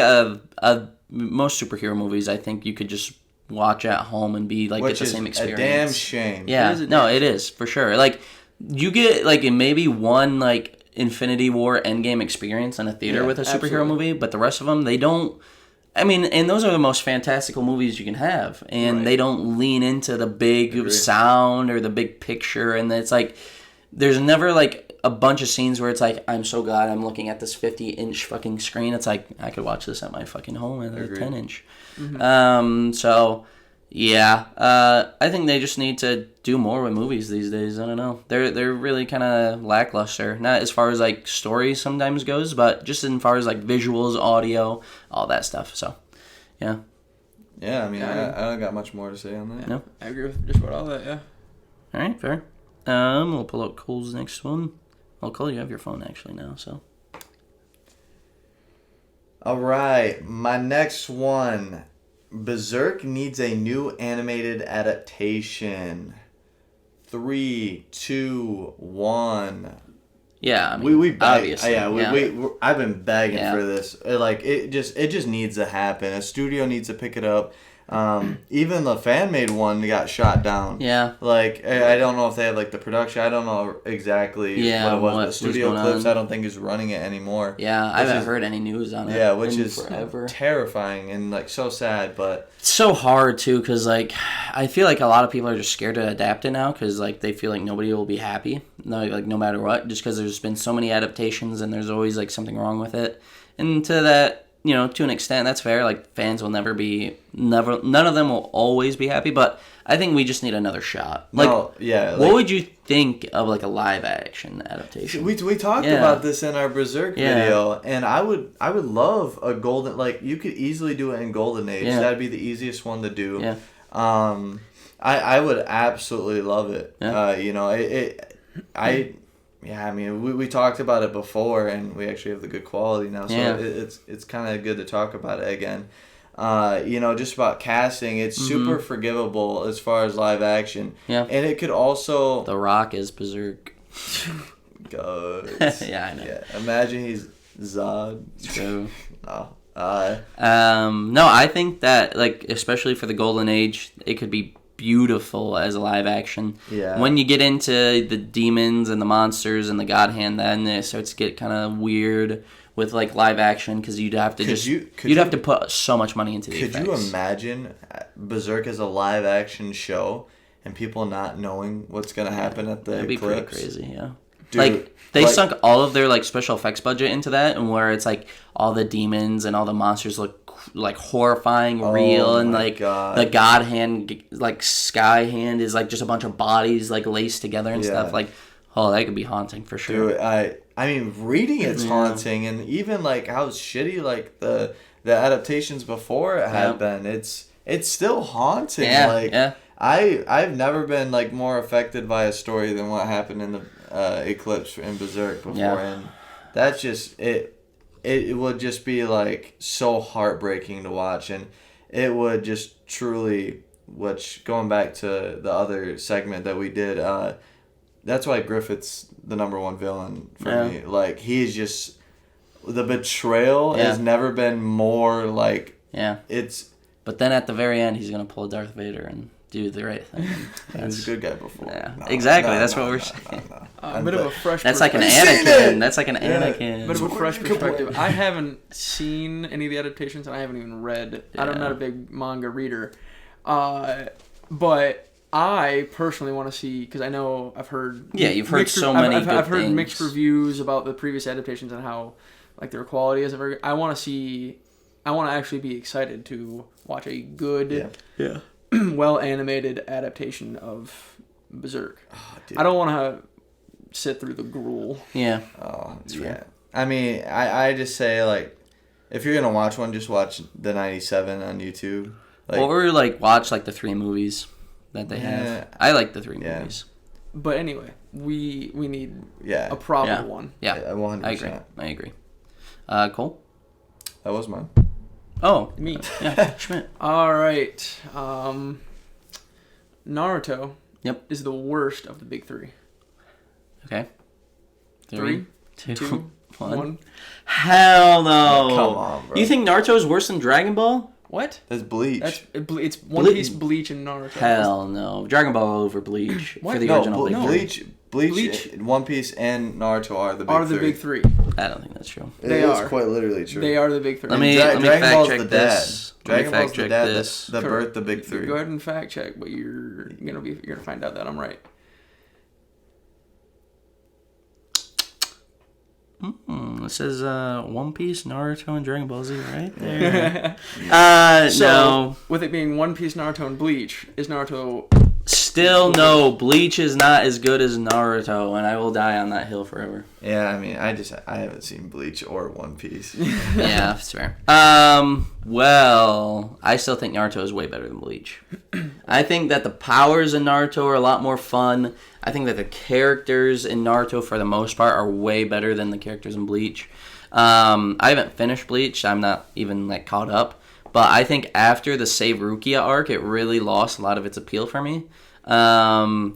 most superhero movies, I think you could just watch at home and be like, get the same experience. A damn shame. Yeah, it is for sure. Like you get like maybe one like Infinity War Endgame experience in a theater with a superhero movie, but the rest of them, they don't. I mean, and those are the most fantastical movies you can have, and they don't lean into the big sound or the big picture, and it's like there's never like a bunch of scenes where it's like, I'm so glad I'm looking at this 50-inch fucking screen. It's like I could watch this at my fucking home at a 10-inch. Mm-hmm. So yeah, I think they just need to do more with movies these days. I don't know. They're really kind of lackluster. Not as far as like story sometimes goes, but just as far as like visuals, audio, all that stuff. So, yeah. Yeah, I mean, I don't got much more to say on that. No, I agree with just about all that. Yeah. All right, fair. We'll pull out Cole's next one. Well, Cole, you have your phone actually now, so. All right, my next one. Berserk needs a new animated adaptation. 3, 2, 1. Yeah, I mean, obviously. I've been begging for this. Like it just needs to happen. A studio needs to pick it up. Even the fan-made one got shot down. Yeah. Like, I don't know if they had, like, the production. I don't know exactly what it was. But Studio Clips, I don't think is running it anymore. Yeah, I haven't heard any news on it. Yeah, which is forever. Terrifying and, like, so sad, but... It's so hard, too, because, like, I feel like a lot of people are just scared to adapt it now because, like, they feel like nobody will be happy, no matter what, just because there's been so many adaptations and there's always, like, something wrong with it. And to that... to an extent, that's fair. Like, fans will none of them will always be happy, but I think we just need another shot. Like, what would you think of, like, a live-action adaptation? We talked about this in our Berserk video, and I would love a golden, like, you could easily do it in Golden Age. Yeah. That'd be the easiest one to do. Yeah. I would absolutely love it. Yeah. Yeah, I mean, we talked about it before, and we actually have the good quality now, so it's kind of good to talk about it again. Just about casting, it's super forgivable as far as live action. Yeah. And it could also... The Rock is Berserk. God. Yeah, I know. Yeah. Imagine he's Zod. True. No. No, I think that, like, especially for the Golden Age, it could be beautiful as a live action. Yeah. When you get into the demons and the monsters and the God Hand, then it starts to get kind of weird with like live action because you'd have to have to put so much money into the effects. Could you imagine Berserk as a live action show and people not knowing what's gonna happen at the That'd be clips? pretty crazy. Yeah. Dude, like they sunk all of their like special effects budget into that, and where it's like all the demons and all the monsters look like horrifying, real, and like God. the god hand, like sky hand, is like just a bunch of bodies like laced together and stuff. Like, oh, that could be haunting for sure. Dude, I mean, reading it's haunting, and even like how shitty like the adaptations before it had been. It's still haunting. I've never been like more affected by a story than what happened in the Eclipse in Berserk before, and that's just it. It would just be like so heartbreaking to watch, and it would just truly, which going back to the other segment that we did, that's why Griffith's the number one villain for me. Like, he's just, the betrayal has never been more like, it's. But then at the very end, he's gonna pull Darth Vader and do the right thing. He was a good guy before. Yeah, exactly. That's what we're saying. A bit of a fresh. That's like an Anakin. That's like an Anakin. Bit of a fresh perspective. I haven't seen any of the adaptations, and I haven't even read. I'm not a big manga reader, but I personally want to see, because I know I've heard. Yeah, you've heard so many. I've heard mixed reviews about the previous adaptations and how like their quality isn't very. I want to see. I want to actually be excited to watch a good, well animated adaptation of Berserk. Oh, I don't want to sit through the gruel. Yeah. Oh, yeah. I mean, I just say, like, if you're gonna watch one, just watch the 97 on YouTube. Like, or like watch like the 3 movies that they have. I like the 3 movies. But anyway, we need a proper one. Yeah, 100%. I agree. Cole? That was mine. Oh, me. Yeah, Schmidt. All right. Naruto is the worst of the big 3. Okay. 3, 2, 1. Hell no. Come on, bro. You think Naruto is worse than Dragon Ball? What? That's Bleach. It's One Piece, Bleach, and Naruto. Hell no. Dragon Ball over Bleach for the original big 3. Bleach, One Piece, and Naruto are the big three. I don't think that's true. They are quite literally true. They are the big 3. Let me fact check this. Dragon Ball's the dad that birthed the big 3. Go ahead and fact check, but you're gonna find out that I'm right. It says One Piece, Naruto, and Dragon Ball Z right there. No. With it being One Piece, Naruto, and Bleach, is Naruto... Still no. Bleach is not as good as Naruto, and I will die on that hill forever. Yeah, I mean, I haven't seen Bleach or One Piece. Yeah, that's fair. Well, I still think Naruto is way better than Bleach. I think that the powers in Naruto are a lot more fun. I think that the characters in Naruto, for the most part, are way better than the characters in Bleach. I haven't finished Bleach. I'm not even like caught up. But I think after the Save Rukia arc, it really lost a lot of its appeal for me. And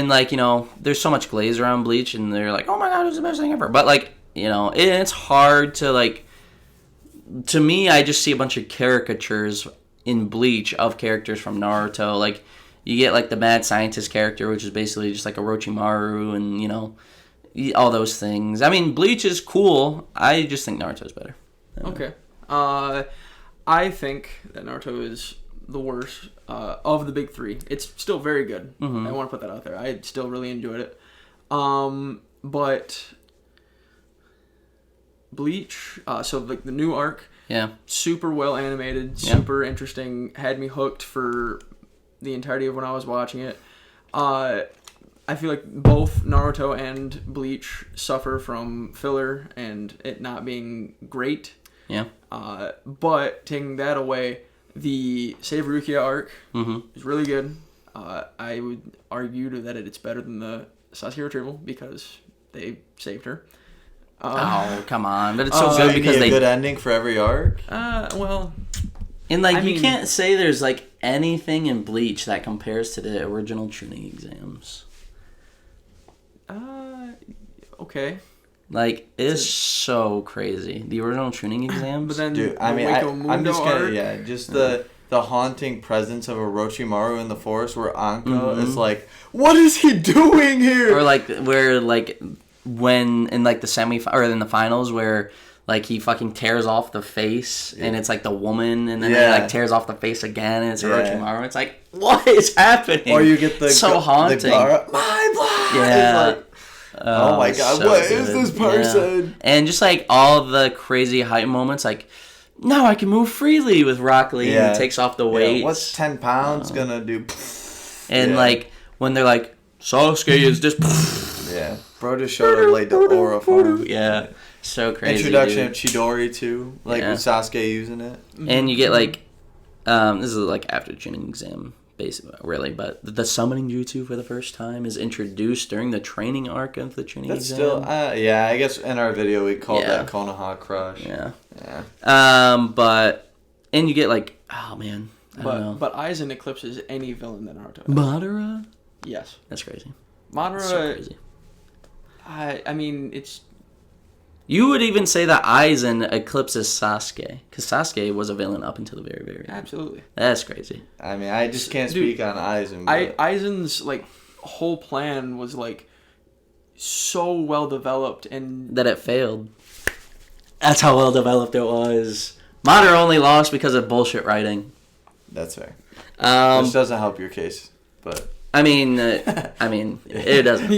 like, you know, there's so much glaze around Bleach, and they're like, oh my god, it's the best thing ever. But like, you know, it's hard to like. To me, I just see a bunch of caricatures in Bleach of characters from Naruto. Like, you get like the mad scientist character, which is basically just like Orochimaru, and you know, all those things. I mean, Bleach is cool. I just think Naruto's better. Okay. I think that Naruto is the worst of the big 3. It's still very good. Mm-hmm. I want to put that out there. I still really enjoyed it. But Bleach, so like the new arc, super well animated, super interesting, had me hooked for the entirety of when I was watching it. I feel like both Naruto and Bleach suffer from filler and it not being great. Yeah. But taking that away, the Save Rukia arc is really good. I would argue that it's better than the Sasuke retrieval because they saved her. Oh, come on. But it's so good because they... a good ending for every arc? Well... And, like, you can't say there's, like, anything in Bleach that compares to the original tuning exams. Okay. Like, it's so crazy. The original tuning exams. But then, dude, I mean, I'm just gonna, just the haunting presence of Orochimaru in the forest where Anko is like, what is he doing here? Or, like, where, like, when, in, like, the or in the finals where... Like, he fucking tears off the face, and it's, like, the woman, and then he, like, tears off the face again, and it's Orochimaru. It's like, what is happening? Or you get the... so haunting. My blood! Yeah. Oh my god, so what is good. this person? Yeah. And just like all the crazy hype moments, like now I can move freely with Rock Lee, and he takes off the weights. What's 10 pounds gonna do? And like when they're like, Sasuke is just. Yeah, bro just showed up like the aura for him. Yeah, so crazy. Introduction dude. of Chidori too, like with Sasuke using it. And you get like, this is like after Chunin exam, basically, really, but the summoning jutsu for the first time is introduced during the training arc of the Chunin That's exam. still, yeah, I guess in our video we called that Konoha Crush. Yeah. Yeah. But, and you get like, oh man, I don't know. But Aizen eclipses any villain that Naruto has. Madara? Yes. That's crazy. Madara, So crazy. I mean, it's... You would even say that Aizen eclipses Sasuke, because Sasuke was a villain up until the very, very end. Absolutely. That's crazy. I mean, I just can't speak on Aizen. But... Aizen's, like, whole plan was, like, so well developed and... That it failed. That's how well developed it was. Madara only lost because of bullshit writing. That's fair. Which doesn't help your case, but... I mean, it doesn't.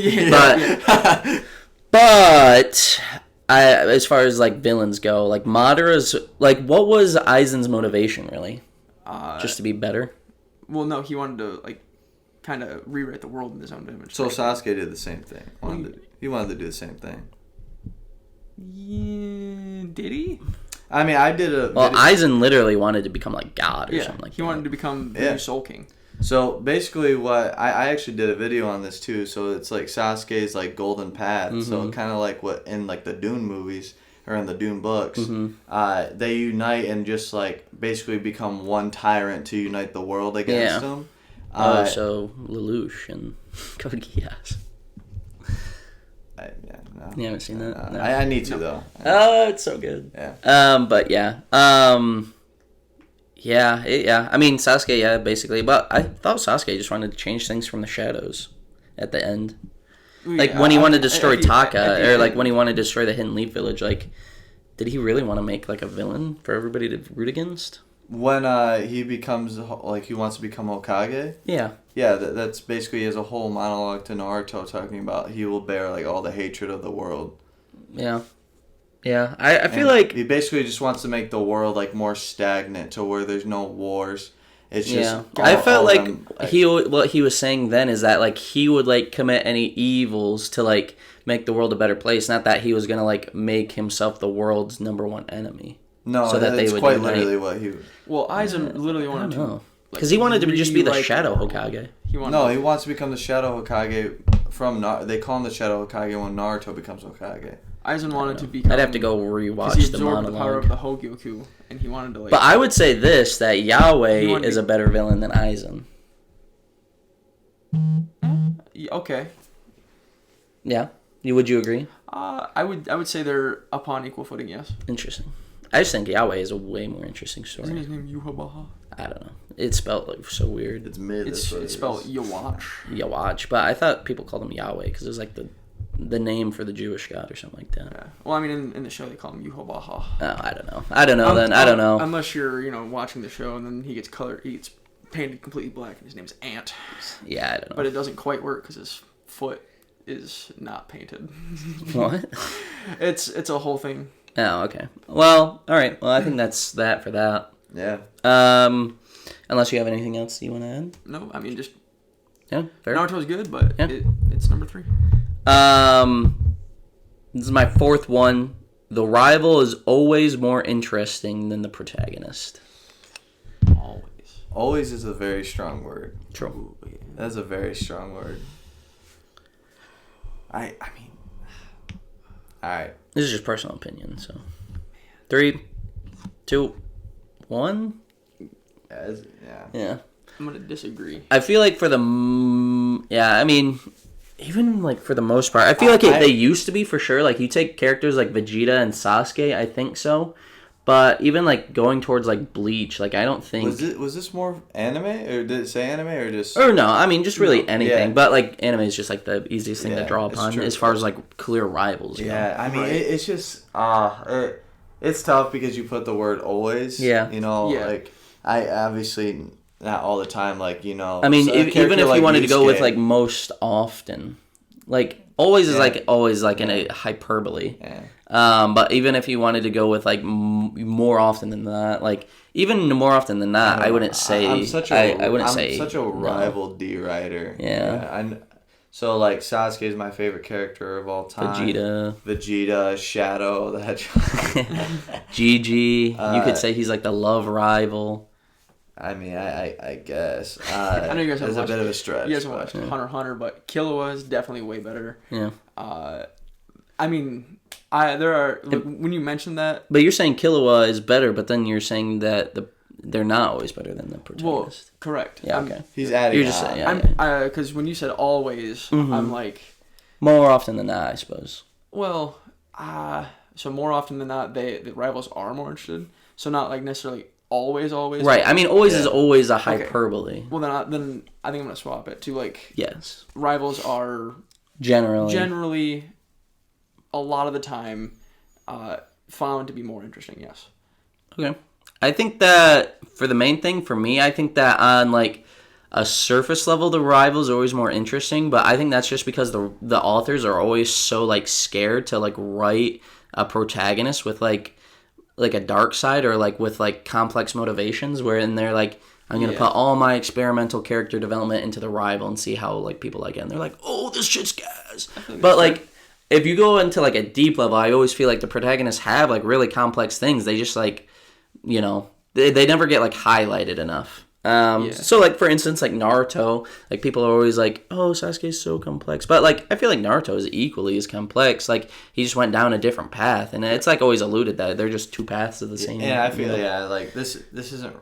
But as far as like villains go, like Madara's, like what was Aizen's motivation really? Just to be better. Well, no, he wanted to like kind of rewrite the world in his own image. So Sasuke did the same thing. He wanted to do the same thing. Yeah, did he? I mean, I did a. Well, Aizen literally wanted to become like God or something like that. He wanted to become the new Soul King. So basically, what I actually did a video on this too. So it's like Sasuke's like golden path. Mm-hmm. So kind of like what in like the Dune movies or in the Dune books, they unite and just like basically become one tyrant to unite the world against him. So Lelouch and Code Geass. No. You haven't seen that? No. I need to though. Oh, it's so good. Yeah. But yeah. Yeah. I mean, Sasuke, basically. But I thought Sasuke just wanted to change things from the shadows at the end. Like, when he wanted to destroy Taka, or, like, when he wanted to destroy the Hidden Leaf Village, like, did he really want to make, like, a villain for everybody to root against? When he becomes, like, he wants to become Hokage? Yeah. Yeah, that's basically, he has a whole monologue to Naruto talking about he will bear, like, all the hatred of the world. Yeah. Yeah, I feel like... He basically just wants to make the world, like, more stagnant to where there's no wars. It's just... I felt like what he was saying then is that, like, he would, like, commit any evils to, like, make the world a better place. Not that he was going to, like, make himself the world's #1 enemy. No, so that they would quite literally what he... Well, Aizen literally wanted to... Because he wanted to just be the Shadow Hokage. He wants to become the Shadow Hokage from... They call him the Shadow Hokage when Naruto becomes Hokage. Aizen wanted to become... I'd have to go rewatch he the absorbed monologue. the power of the Hogyoku, and he wanted to, like... But I would say this, that Yahweh is a better villain than Aizen. Okay. Yeah? Would you agree? I would say they're upon equal footing, yes. Interesting. I just think Yahweh is a way more interesting story. Isn't his name Yuhabaha? I don't know. It's spelled like so weird. It's mid. It's spelled Yawach. Yawach, but I thought people called him Yahweh because it was like the name for the Jewish god or something like that. Yeah. Well, I mean, in the show they call him Yuhabaha. Oh, I don't know. I don't know. Unless you're, watching the show and then he gets painted completely black and his name's Ant. Yeah, I don't know. But it doesn't quite work because his foot is not painted. What? It's a whole thing. Oh, okay. Well, all right. Well, I think that's that for that. Yeah. Unless you have anything else you want to add? No, I mean, just... Yeah, fair. Naruto's good, but it's number 3. This is my 4th one. The rival is always more interesting than the protagonist. Always. Always is a very strong word. True. That's a very strong word. I mean... Alright. This is just personal opinion, so... 3, 2, 1? Yeah. I'm gonna disagree. I feel like for the... I mean... Even, like, for the most part, I feel like they used to be, for sure. Like, you take characters like Vegeta and Sasuke, I think so. But even, like, going towards, like, Bleach, like, I don't think... Was this more anime? Or did it say anime, or just... Or no, I mean, just really anything. Yeah. But, like, anime is just, like, the easiest thing to draw upon as far as, like, clear rivals go. Yeah, I mean, it's just... it's tough because you put the word always. Yeah. Like, I obviously... Not all the time, like, I mean, even if you wanted to go with, like, most often. Like, Always is like always like in a hyperbole. Yeah. But even if you wanted to go with like more often than that, like even more often than that, I wouldn't say. I'm such a no. rival D writer. Yeah. So like Sasuke is my favorite character of all time. Vegeta, Shadow, the Hedgehog. Gigi. You could say he's like the love rival. I mean, I guess. I know you guys have it's a bit of a stretch. You guys have watched Hunter x Hunter, but Killua is definitely way better. Yeah. I mean, there are when you mentioned that. But you're saying Killua is better, but then you're saying that they're not always better than the protagonist. Well, correct. Yeah. Okay. He's adding. You're just saying. Because when you said always, I'm like. More often than not, I suppose. Well, so more often than not, the rivals are more interested. So not like necessarily always. Right. I mean, always is always a hyperbole. Okay. Well, then I think I'm gonna swap it to like. Yes. Rivals are generally, a lot of the time, found to be more interesting. Yes. Okay. I think that for the main thing for me, I think that on like a surface level, the rivals are always more interesting. But I think that's just because the authors are always so like scared to like write a protagonist with like a dark side or like with like complex motivations, wherein they're like, I'm gonna put all my experimental character development into the rival and see how like people like it. And they're like, oh, this shit's gas. But like, if you go into like a deep level, I always feel like the protagonists have like really complex things. They just like, you know, they never get like highlighted enough. So like for instance, like Naruto, like people are always like, oh, Sasuke's so complex, but like I feel like Naruto is equally as complex. Like he just went down a different path, and it's like always alluded that they're just two paths of the same. Yeah, I feel like this isn't.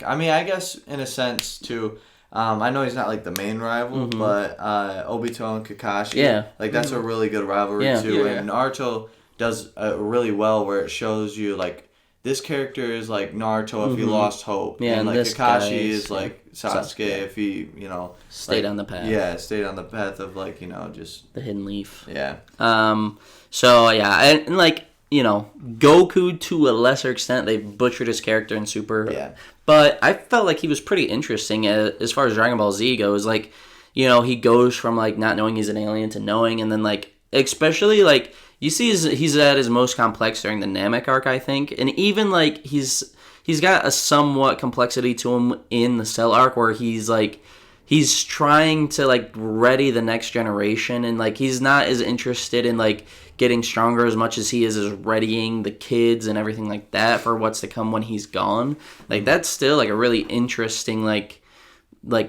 I mean, I guess in a sense too. I know he's not like the main rival, but Obito and Kakashi, like that's a really good rivalry too. And Naruto does really well where it shows you like. This character is like Naruto if he lost hope. Yeah, and like Kakashi is like Sasuke if he, you know... Stayed on the path. Yeah, stayed on the path of like, you know, just... The hidden leaf. Yeah. So, yeah, and like, you know, Goku to a lesser extent, they butchered his character in Super. Yeah. But I felt like he was pretty interesting as far as Dragon Ball Z goes. Like, you know, he goes from like not knowing he's an alien to knowing, and then like, especially like... You see, he's at his most complex during the Namek arc, I think, and even like he's got a somewhat complexity to him in the Cell arc, where he's trying to like ready the next generation, and like he's not as interested in like getting stronger as much as he is as readying the kids and everything like that for what's to come when he's gone. Like that's still like a really interesting like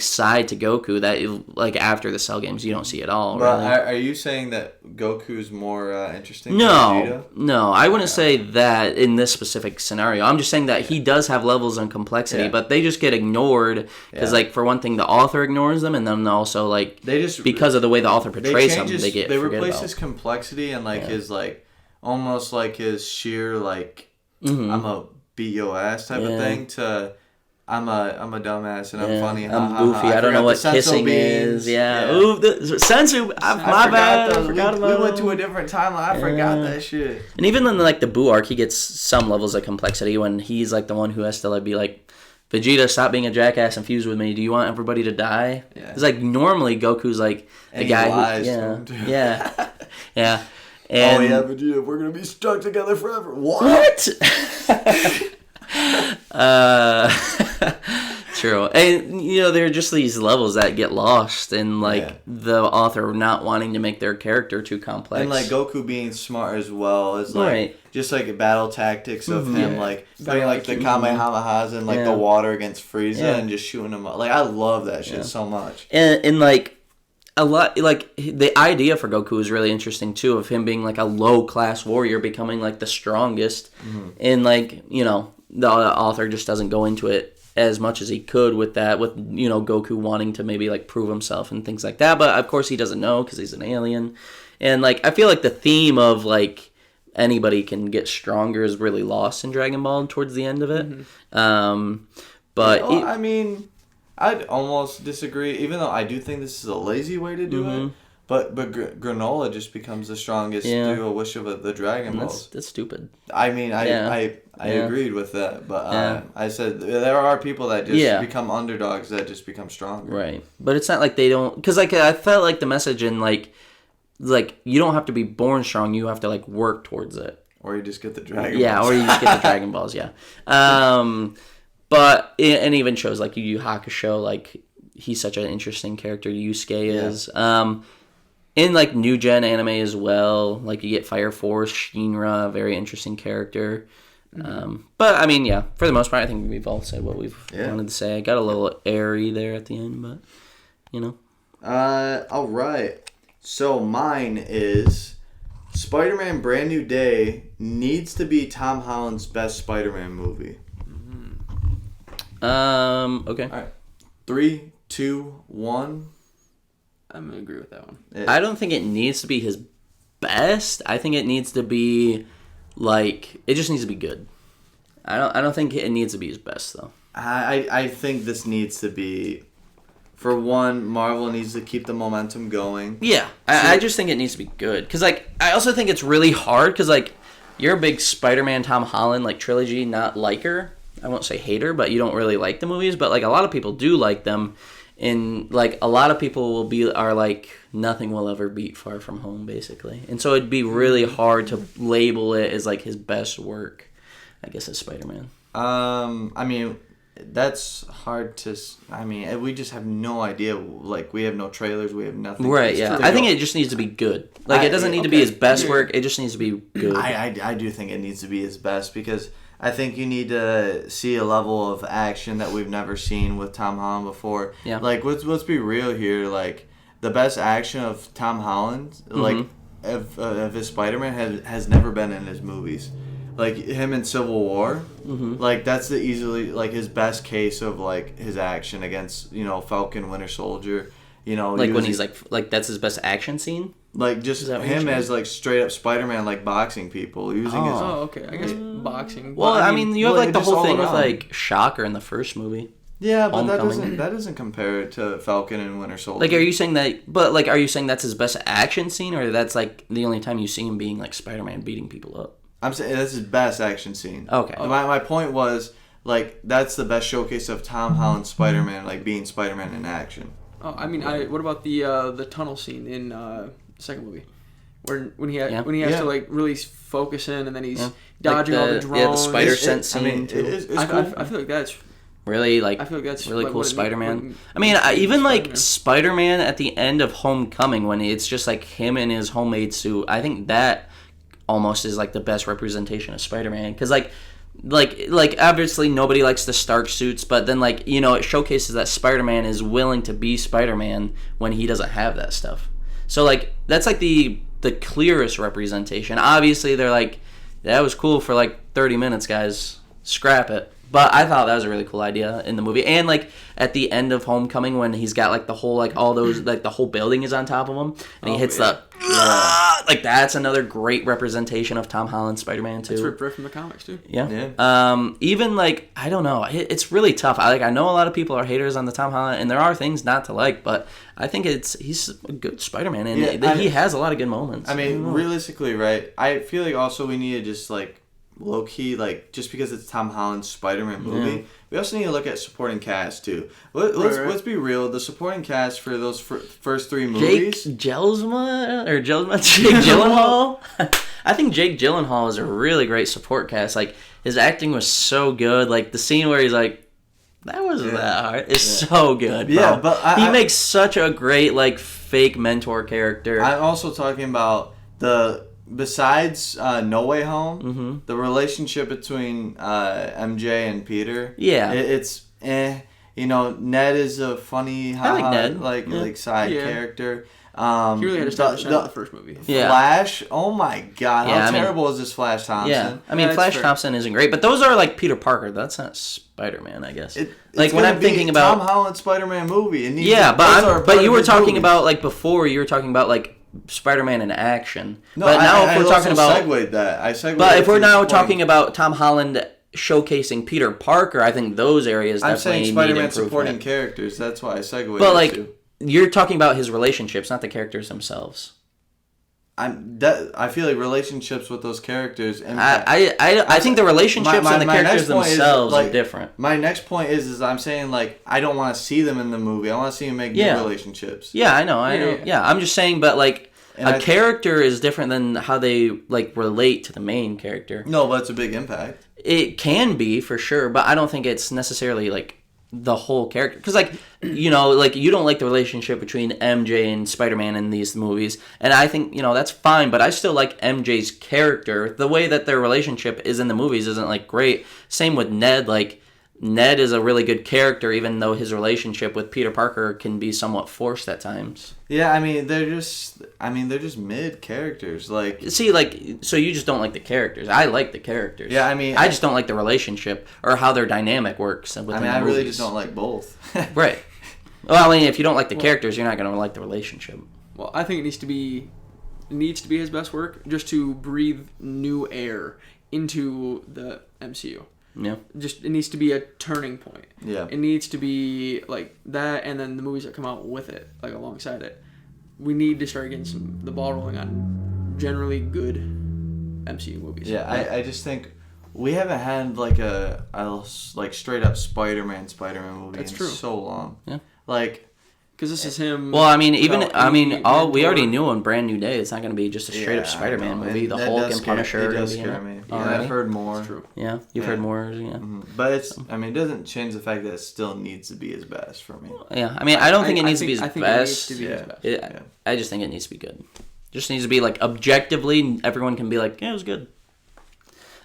side to Goku that like after the Cell games you don't see at all. But really. Are you saying that Goku's more interesting? No, I wouldn't say that in this specific scenario. I'm just saying that he does have levels and complexity, but they just get ignored because, like, for one thing, the author ignores them, and then also like they just because of the way the author portrays them, they replace his complexity and like his like almost like his sheer like I'm a beat your ass type of thing to. I'm a dumbass and I'm funny. I'm goofy. I don't know what kissing is. Yeah. Ooh, the sensu. My bad. I forgot about. We went to a different timeline. I forgot that shit. And even in like the Buu arc, he gets some levels of complexity when he's like the one who has to like be like, Vegeta, stop being a jackass and fuse with me. Do you want everybody to die? Yeah. It's like normally Goku's like the guy who. Yeah. Yeah. And, Vegeta, we're gonna be stuck together forever. What? True. And you know, there are just these levels that get lost in like the author not wanting to make their character too complex. And like Goku being smart as well is like just like battle tactics of him like putting like the Kamehamehas in like the water against Frieza and just shooting him up. Like I love that shit so much. And like a lot, like the idea for Goku is really interesting too, of him being like a low class warrior becoming like the strongest. And like, you know, the author just doesn't go into it as much as he could with that, with, you know, Goku wanting to maybe like prove himself and things like that, but of course he doesn't know because he's an alien. And like I feel like the theme of like anybody can get stronger is really lost in Dragon Ball towards the end of it. But I mean, I'd almost disagree, even though I do think this is a lazy way to do it. But Granola just becomes the strongest through a wish of the Dragon Balls. That's stupid. I mean, I agreed with that, but I said there are people that just become underdogs that just become stronger. Right, but it's not like they don't, because like I felt like the message in like like you don't have to be born strong. You have to like work towards it. Or you just get the Dragon Yeah, Balls. or you just get the Dragon Balls, yeah. But and even shows like Yu Yu Hakusho, like he's such an interesting character. Yusuke is. In like new gen anime as well, like you get Fire Force, Shinra, very interesting character. But I mean, yeah, for the most part, I think we've all said what we've wanted to say. I got a little airy there at the end, but you know. All right. So mine is Spider-Man: Brand New Day needs to be Tom Holland's best Spider-Man movie. Okay. All right. 3, 2, 1. I'm gonna agree with that one. I don't think it needs to be his best. I think it needs to be like it just needs to be good. I don't think it needs to be his best though. I think this needs to be, for one, Marvel needs to keep the momentum going. Yeah, I just think it needs to be good because like I also think it's really hard because like you're a big Spider-Man Tom Holland like trilogy not liker. I won't say hater, but you don't really like the movies. But like a lot of people do like them. And like a lot of people are like nothing will ever beat Far From Home basically, and so it'd be really hard to label it as like his best work, I guess, as Spider-Man. I mean, that's hard to. I mean, we just have no idea. Like we have no trailers, we have nothing. Right? Yeah, I think it just needs to be good. Like it doesn't need to be his best work. It just needs to be good. I do think it needs to be his best because I think you need to see a level of action that we've never seen with Tom Holland before. Yeah. Like, let's be real here. Like, the best action of Tom Holland, like, of his Spider-Man has never been in his movies. Like, him in Civil War, like, that's the easily, like, his best case of, like, his action against, you know, Falcon, Winter Soldier. You know, like when he's like that's his best action scene. Like just him as like straight up Spider-Man, like boxing people using his. Oh, okay. I guess boxing. Well, I mean you have like the whole thing around. with like Shocker in the first movie. Yeah, but that doesn't compare to Falcon and Winter Soldier. Like, are you saying that? But like, are you saying that's his best action scene, or that's like the only time you see him being like Spider-Man beating people up? I'm saying that's his best action scene. Okay. My point was like that's the best showcase of Tom Holland's Spider-Man, like being Spider-Man in action. Oh, I mean, what about the tunnel scene in the second movie, when he has to like really focus in and then he's dodging all the drones. Yeah, the spider sense scene. I mean, too. I feel like that's really like. I feel like that's really like cool Spider-Man. I mean, even even like Spider-Man at the end of Homecoming when it's just like him in his homemade suit. I think that almost is like the best representation of Spider-Man because like obviously nobody likes the Stark suits, but then like you know it showcases that Spider-Man is willing to be Spider-Man when he doesn't have that stuff. So like that's like the clearest representation. Obviously they're like that was cool for like 30 minutes, guys. Scrap it. But I thought that was a really cool idea in the movie. And like at the end of Homecoming when he's got like the whole like all those like the whole building is on top of him and he hits like that's another great representation of Tom Holland's Spider-Man too. It's ripped right from the comics too. Yeah. Even like I don't know, it's really tough. I know a lot of people are haters on the Tom Holland and there are things not to like, but I think he's a good Spider-Man and he has a lot of good moments. I mean, realistically, right? I feel like also we need to just like low key, like just because it's Tom Holland's Spider-Man movie, we also need to look at supporting cast too. Let's be real. The supporting cast for those first three movies, Jake Gyllenhaal. I think Jake Gyllenhaal is a really great support cast. Like his acting was so good. Like the scene where he's like, "That wasn't that hard." It's so good. Bro. Yeah, but he makes such a great like fake mentor character. I'm also talking about besides No Way Home, the relationship between MJ and Peter. Yeah, it's you know, Ned is a funny, I like Ned. like side character. He really had to start the the first movie. Yeah. Flash, oh my god, how terrible is this Flash Thompson? Yeah, I mean Flash Thompson isn't great, but those are like Peter Parker. That's not Spider-Man, I guess. Like when I'm thinking about Tom Holland Spider-Man movie, but you were talking about like before. You were talking about like Spider-Man in action. No, but now if we're talking about But if we're now talking about Tom Holland showcasing Peter Parker, I think those areas definitely need improvement. I'm saying Spider-Man supporting characters. That's why I segued. But like you're talking about his relationships, not the characters themselves. I feel like relationships with those characters. And I think the relationships and the characters themselves are different. My next point is I'm saying like I don't want to see them in the movie. I want to see them make new relationships. Yeah, I know. Yeah, I'm just saying, but like And character is different than how they like relate to the main character. No, but it's a big impact. It can be for sure, but I don't think it's necessarily like the whole character. Because like like you don't like the relationship between MJ and Spider-Man in these movies, and I think that's fine. But I still like MJ's character. The way that their relationship is in the movies isn't like great. Same with Ned. Like Ned is a really good character, even though his relationship with Peter Parker can be somewhat forced at times. Yeah, I mean they're just mid characters. Like see, like so you just don't like the characters. I like the characters. Yeah, I mean I just don't like the relationship or how their dynamic works. I really just don't like both. Right. Well, I mean, if you don't like the characters, you're not going to like the relationship. Well, I think it needs to be his best work just to breathe new air into the MCU. Yeah. Just it needs to be a turning point. Yeah. It needs to be like that, and then the movies that come out with it, like alongside it. We need to start getting the ball rolling on generally good MCU movies. Yeah, I just think we haven't had like a straight up Spider-Man movie in so long. Yeah. Like. Because this is him. Well, I mean, we already knew on Brand New Day, it's not going to be just a straight up Spider-Man movie. The Hulk and Punisher are going to be scare me. Yeah, I've heard more. That's true. Yeah, you've heard more. Yeah. Mm-hmm. But it doesn't change the fact that it still needs to be his best for me. Yeah, I mean, I don't think it needs to be his I think best. It needs to be his best. I just think it needs to be good. Just needs to be like objectively, everyone can be like, yeah, it was good.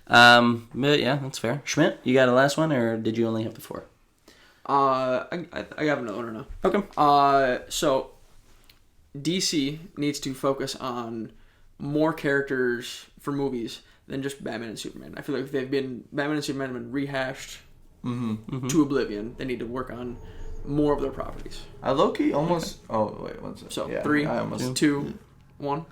But yeah, that's fair. Schmidt, you got a last one, or did you only have the 4? I have another one now. Okay. So DC needs to focus on more characters for movies than just Batman and Superman. I feel like Batman and Superman have been rehashed to oblivion. They need to work on more of their properties. I low-key almost... Oh, wait, one second. So, yeah, 3, I almost... 2, 1.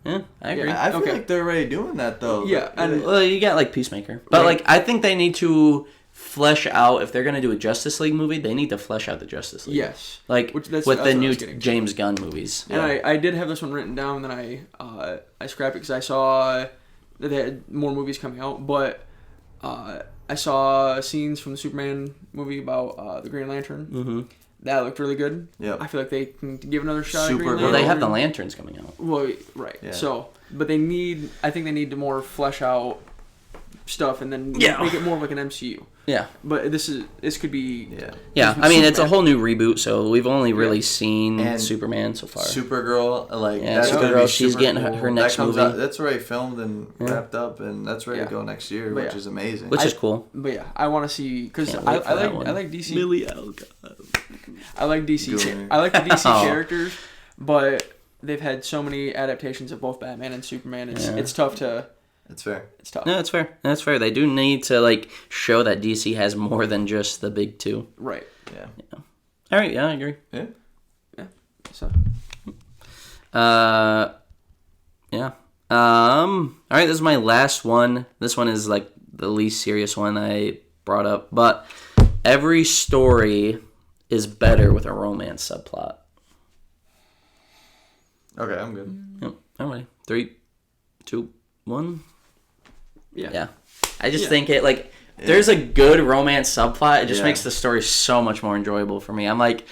Yeah, I agree. I feel like they're already doing that, though. Yeah, and well, you got like Peacemaker, but like I think they need to flesh out, if they're going to do a Justice League movie, they need to flesh out the Justice League. Yes. Like with the new James Gunn movies. And I did have this one written down, and then I scrapped it because I saw that they had more movies coming out, but I saw scenes from the Superman movie about the Green Lantern. Mm-hmm. That looked really good. Yeah. I feel like they can give another shot at Green Lantern. Well, they have the Lanterns coming out. Well, right. Yeah. So, but I think they need to more flesh out stuff and then make it more of like an MCU. Yeah. But this could be... Yeah, I mean, it's a whole new reboot, so we've only really seen Superman so far. Supergirl, Supergirl, she's getting her next movie. That's already filmed and wrapped up, and that's ready to go next year, which is amazing. Which is cool. But yeah, I want to see... Because I like DC... Millie Alga. I like DC. I like the DC characters, but they've had so many adaptations of both Batman and Superman. It's tough to... It's fair. It's tough. No, it's fair. That's fair. They do need to like show that DC has more than just the big two. Right. Yeah. All right. Yeah, I agree. Yeah. So. Yeah. All right. This is my last one. This one is like the least serious one I brought up, but every story is better with a romance subplot. Okay, I'm good. Yep. All right. 3, 2, 1. Yeah. I just think it like there's a good romance subplot. It just makes the story so much more enjoyable for me. I'm like,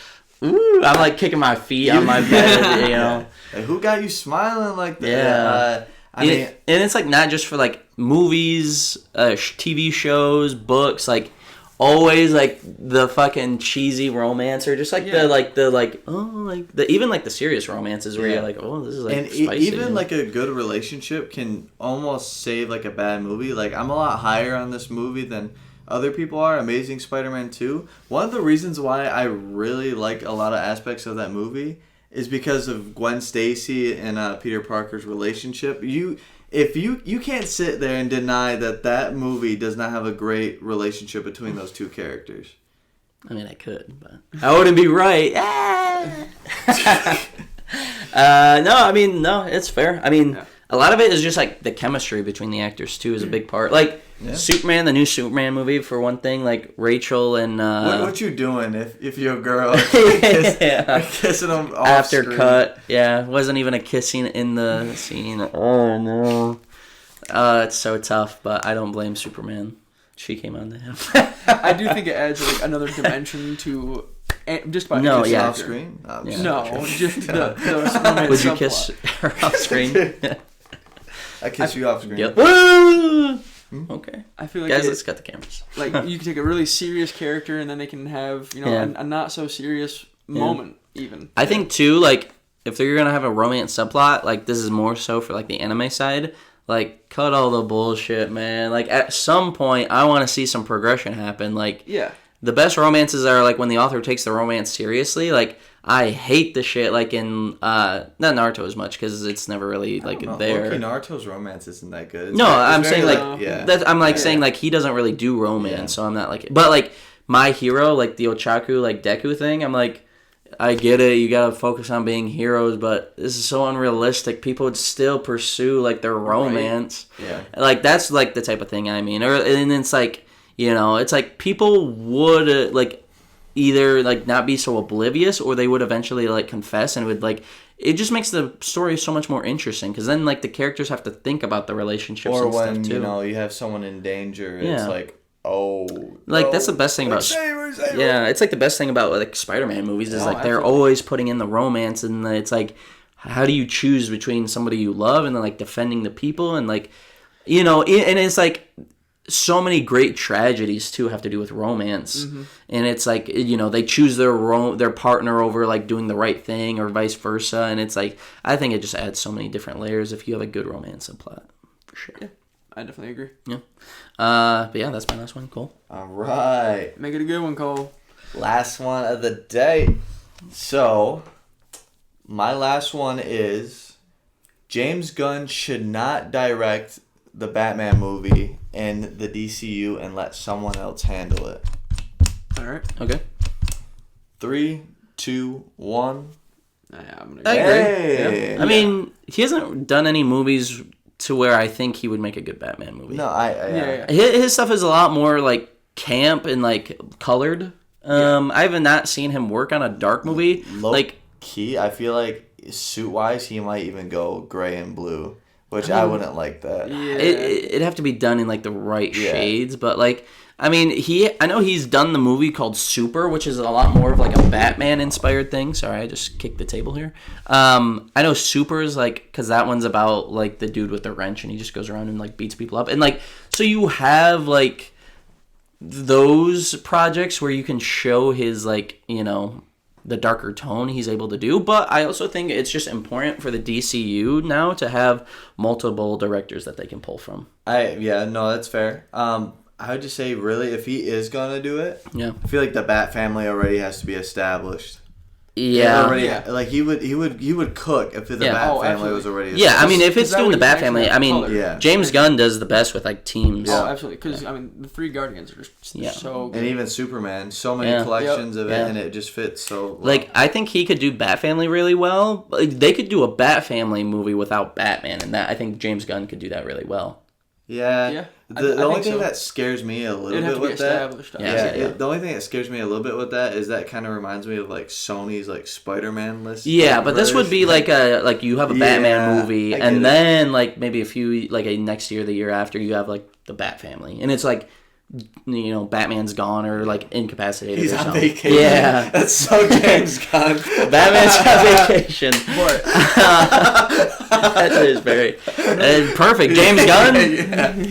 ooh, I'm like kicking my feet on my bed, you know. Like, who got you smiling like that? Yeah. I mean, and it's like not just for like movies, TV shows, books, like always like the fucking cheesy romance or just like even like the serious romances where you're like, oh, this is like and spicy. Even like a good relationship can almost save like a bad movie. Like I'm a lot higher on this movie than other people are. Amazing Spider-Man 2. One of the reasons why I really like a lot of aspects of that movie is because of Gwen Stacy and Peter Parker's relationship. If you can't sit there and deny that movie does not have a great relationship between those two characters. I mean, I could, but I wouldn't be right. No, it's fair. I mean, a lot of it is just like the chemistry between the actors too is a big part. Like Superman, the new Superman movie for one thing. Like Rachel and what you doing if you're a girl kissing them off after screen. cut? Yeah, wasn't even a kissing in the scene. Oh no, it's so tough. But I don't blame Superman. She came on to him. I do think it adds like another dimension to just by No, any yeah. Off character. screen? No, I'm Yeah. just No, joking. just the romance Would you subplot. kiss her off screen? I kiss you off screen. Yep. Okay. I feel like Guys, let's cut the cameras. like you can take a really serious character and then they can have a not so serious moment even. I think too, like, if they're gonna have a romance subplot, like, this is more so for like the anime side. Like, cut all the bullshit, man. Like, at some point, I want to see some progression happen. Like, Yeah. the best romances are like when the author takes the romance seriously. Like, I hate the shit like in not Naruto as much because it's never really like there. Low-key, Naruto's romance isn't that good. It's No, very- it's I'm very, saying like yeah. I'm like saying like he doesn't really do romance, Yeah. so I'm not like. But like my hero, like the Ochaku like Deku thing, I'm like, I get it. You gotta focus on being heroes, but this is so unrealistic. People would still pursue like their romance. Yeah. Like that's like the type of thing I mean. And it's like it's like people would like either like not be so oblivious, or they would eventually like confess, and would like. It just makes the story so much more interesting because then like the characters have to think about the relationships Or and when stuff too. you have someone in danger, Yeah. it's like, oh, Like that's the best thing about yeah, it's like the best thing about like Spider-Man movies is like they're always putting in the romance, and it's like how do you choose between somebody you love and then like defending the people, and like and it's like so many great tragedies too have to do with romance, and it's like they choose their partner over like doing the right thing or vice versa, and it's like I think it just adds so many different layers if you have a good romance subplot for sure. Yeah, I definitely agree. Yeah. But yeah, that's my last one. Cool. All right. Make it a good one, Cole. Last one of the day. So, my last one is James Gunn should not direct the Batman movie in the DCU and let someone else handle it. All right. Okay. 3, 2, 1. Yeah, I'm gonna I agree. agree. Hey. Yeah. I mean, he hasn't done any movies to where I think he would make a good Batman movie. No, Yeah. His stuff is a lot more like camp and like colored. I have not seen him work on a dark movie. Like key, I feel like suit wise, he might even go gray and blue, which I wouldn't like that. Yeah. it'd have to be done in like the right Yeah. shades, but like I mean, I know he's done the movie called Super, which is a lot more of like a Batman inspired thing. Sorry, I just kicked the table here. I know Super is like, because that one's about like the dude with the wrench and he just goes around and like beats people up. And like, so you have like those projects where you can show his like, the darker tone he's able to do. But I also think it's just important for the DCU now to have multiple directors that they can pull from. No, that's fair. I would just say, really, if he is gonna do it, Yeah. I feel like the Bat family already has to be established. Yeah. Already, like he would cook if the Yeah. Bat Oh, family absolutely. was already. Yeah, I mean, if Is it's that doing what the you Bat mentioned, family, that I mean, color? Yeah. James Gunn does the best with like teams. Oh, absolutely. Because I mean, the Three Guardians are just Yeah. so good. And even Superman, so many Yeah. collections of it, Yeah. and it just fits so well. Like, I think he could do Bat Family really well. Like, they could do a Bat Family movie without Batman, and that I think James Gunn could do that really well. Yeah, I The only think thing so. that scares me a little It'd have bit to be with that. established. Yeah. obviously. The only thing that scares me a little bit with that is that kind of reminds me of like Sony's like Spider-Man list. Yeah, but this would be like you have a Batman Yeah, movie, I get and it. then like maybe a next year, the year after, you have like the Bat Family, and it's like Batman's gone or like incapacitated. He's or on something. vacation. Yeah, That's so James Gunn. Batman's on vacation. But That is very perfect. James Gunn,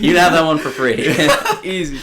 you'd have that one for free. easy.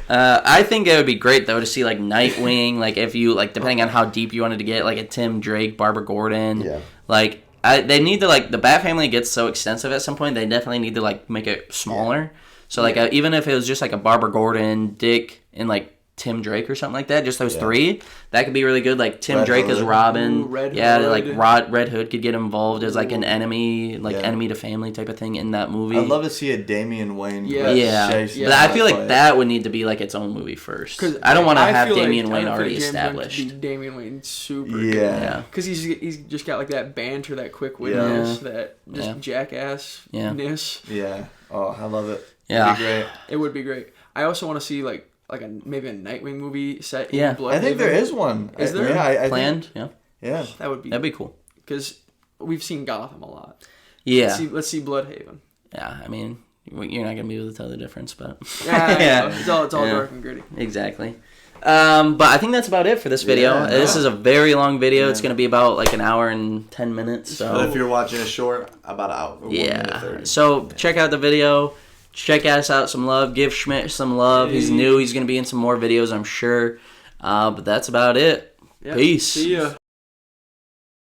I think it would be great though to see like Nightwing, like if you like depending on how deep you wanted to get, like a Tim Drake, Barbara Gordon. Yeah. Like they need to like the Bat Family gets so extensive at some point, they definitely need to like make it smaller. So like even if it was just like a Barbara Gordon, Dick, and like Tim Drake or something like that, just those three, that could be really good. Like Tim Red Drake as Hood. Robin, Ooh, Red yeah, Hood. like Red Hood could get involved as like an enemy, like Yeah. enemy to family type of thing in that movie. I'd love to see a Damian Wayne. Yeah. versus Yeah, Jason but I feel like fight. that would need to be like its own movie first. 'Cause I don't want to I have feel like- Damian I Wayne don't feel already like James Gunn could established. be Damian Wayne super Yeah. good. Yeah. Because he's just got like that banter, that quick witness, that just jackassness. Yeah. Oh, I love it. Yeah. It'd be great. It would be great. I also want to see like maybe a Nightwing movie set Yeah. in Blood. I think there is one. Is there? Yeah, I Planned, think, yeah, yeah. That would be that'd be cool. because we've seen Gotham a lot. Yeah, Let's see Bloodhaven. yeah. I mean, you're not gonna be able to tell the difference, but Yeah, Yeah. it's all Yeah. dark and gritty. Exactly. But I think that's about it for this video. Yeah, This is a very long video. Yeah. It's going to be about like an hour and 10 minutes. So But if you're watching a short, about an hour. 1 minute 30. So check out the video. Check us out some love. Give Schmidt some love. He's new. He's going to be in some more videos, I'm sure. But that's about it. Yeah. Peace. See ya.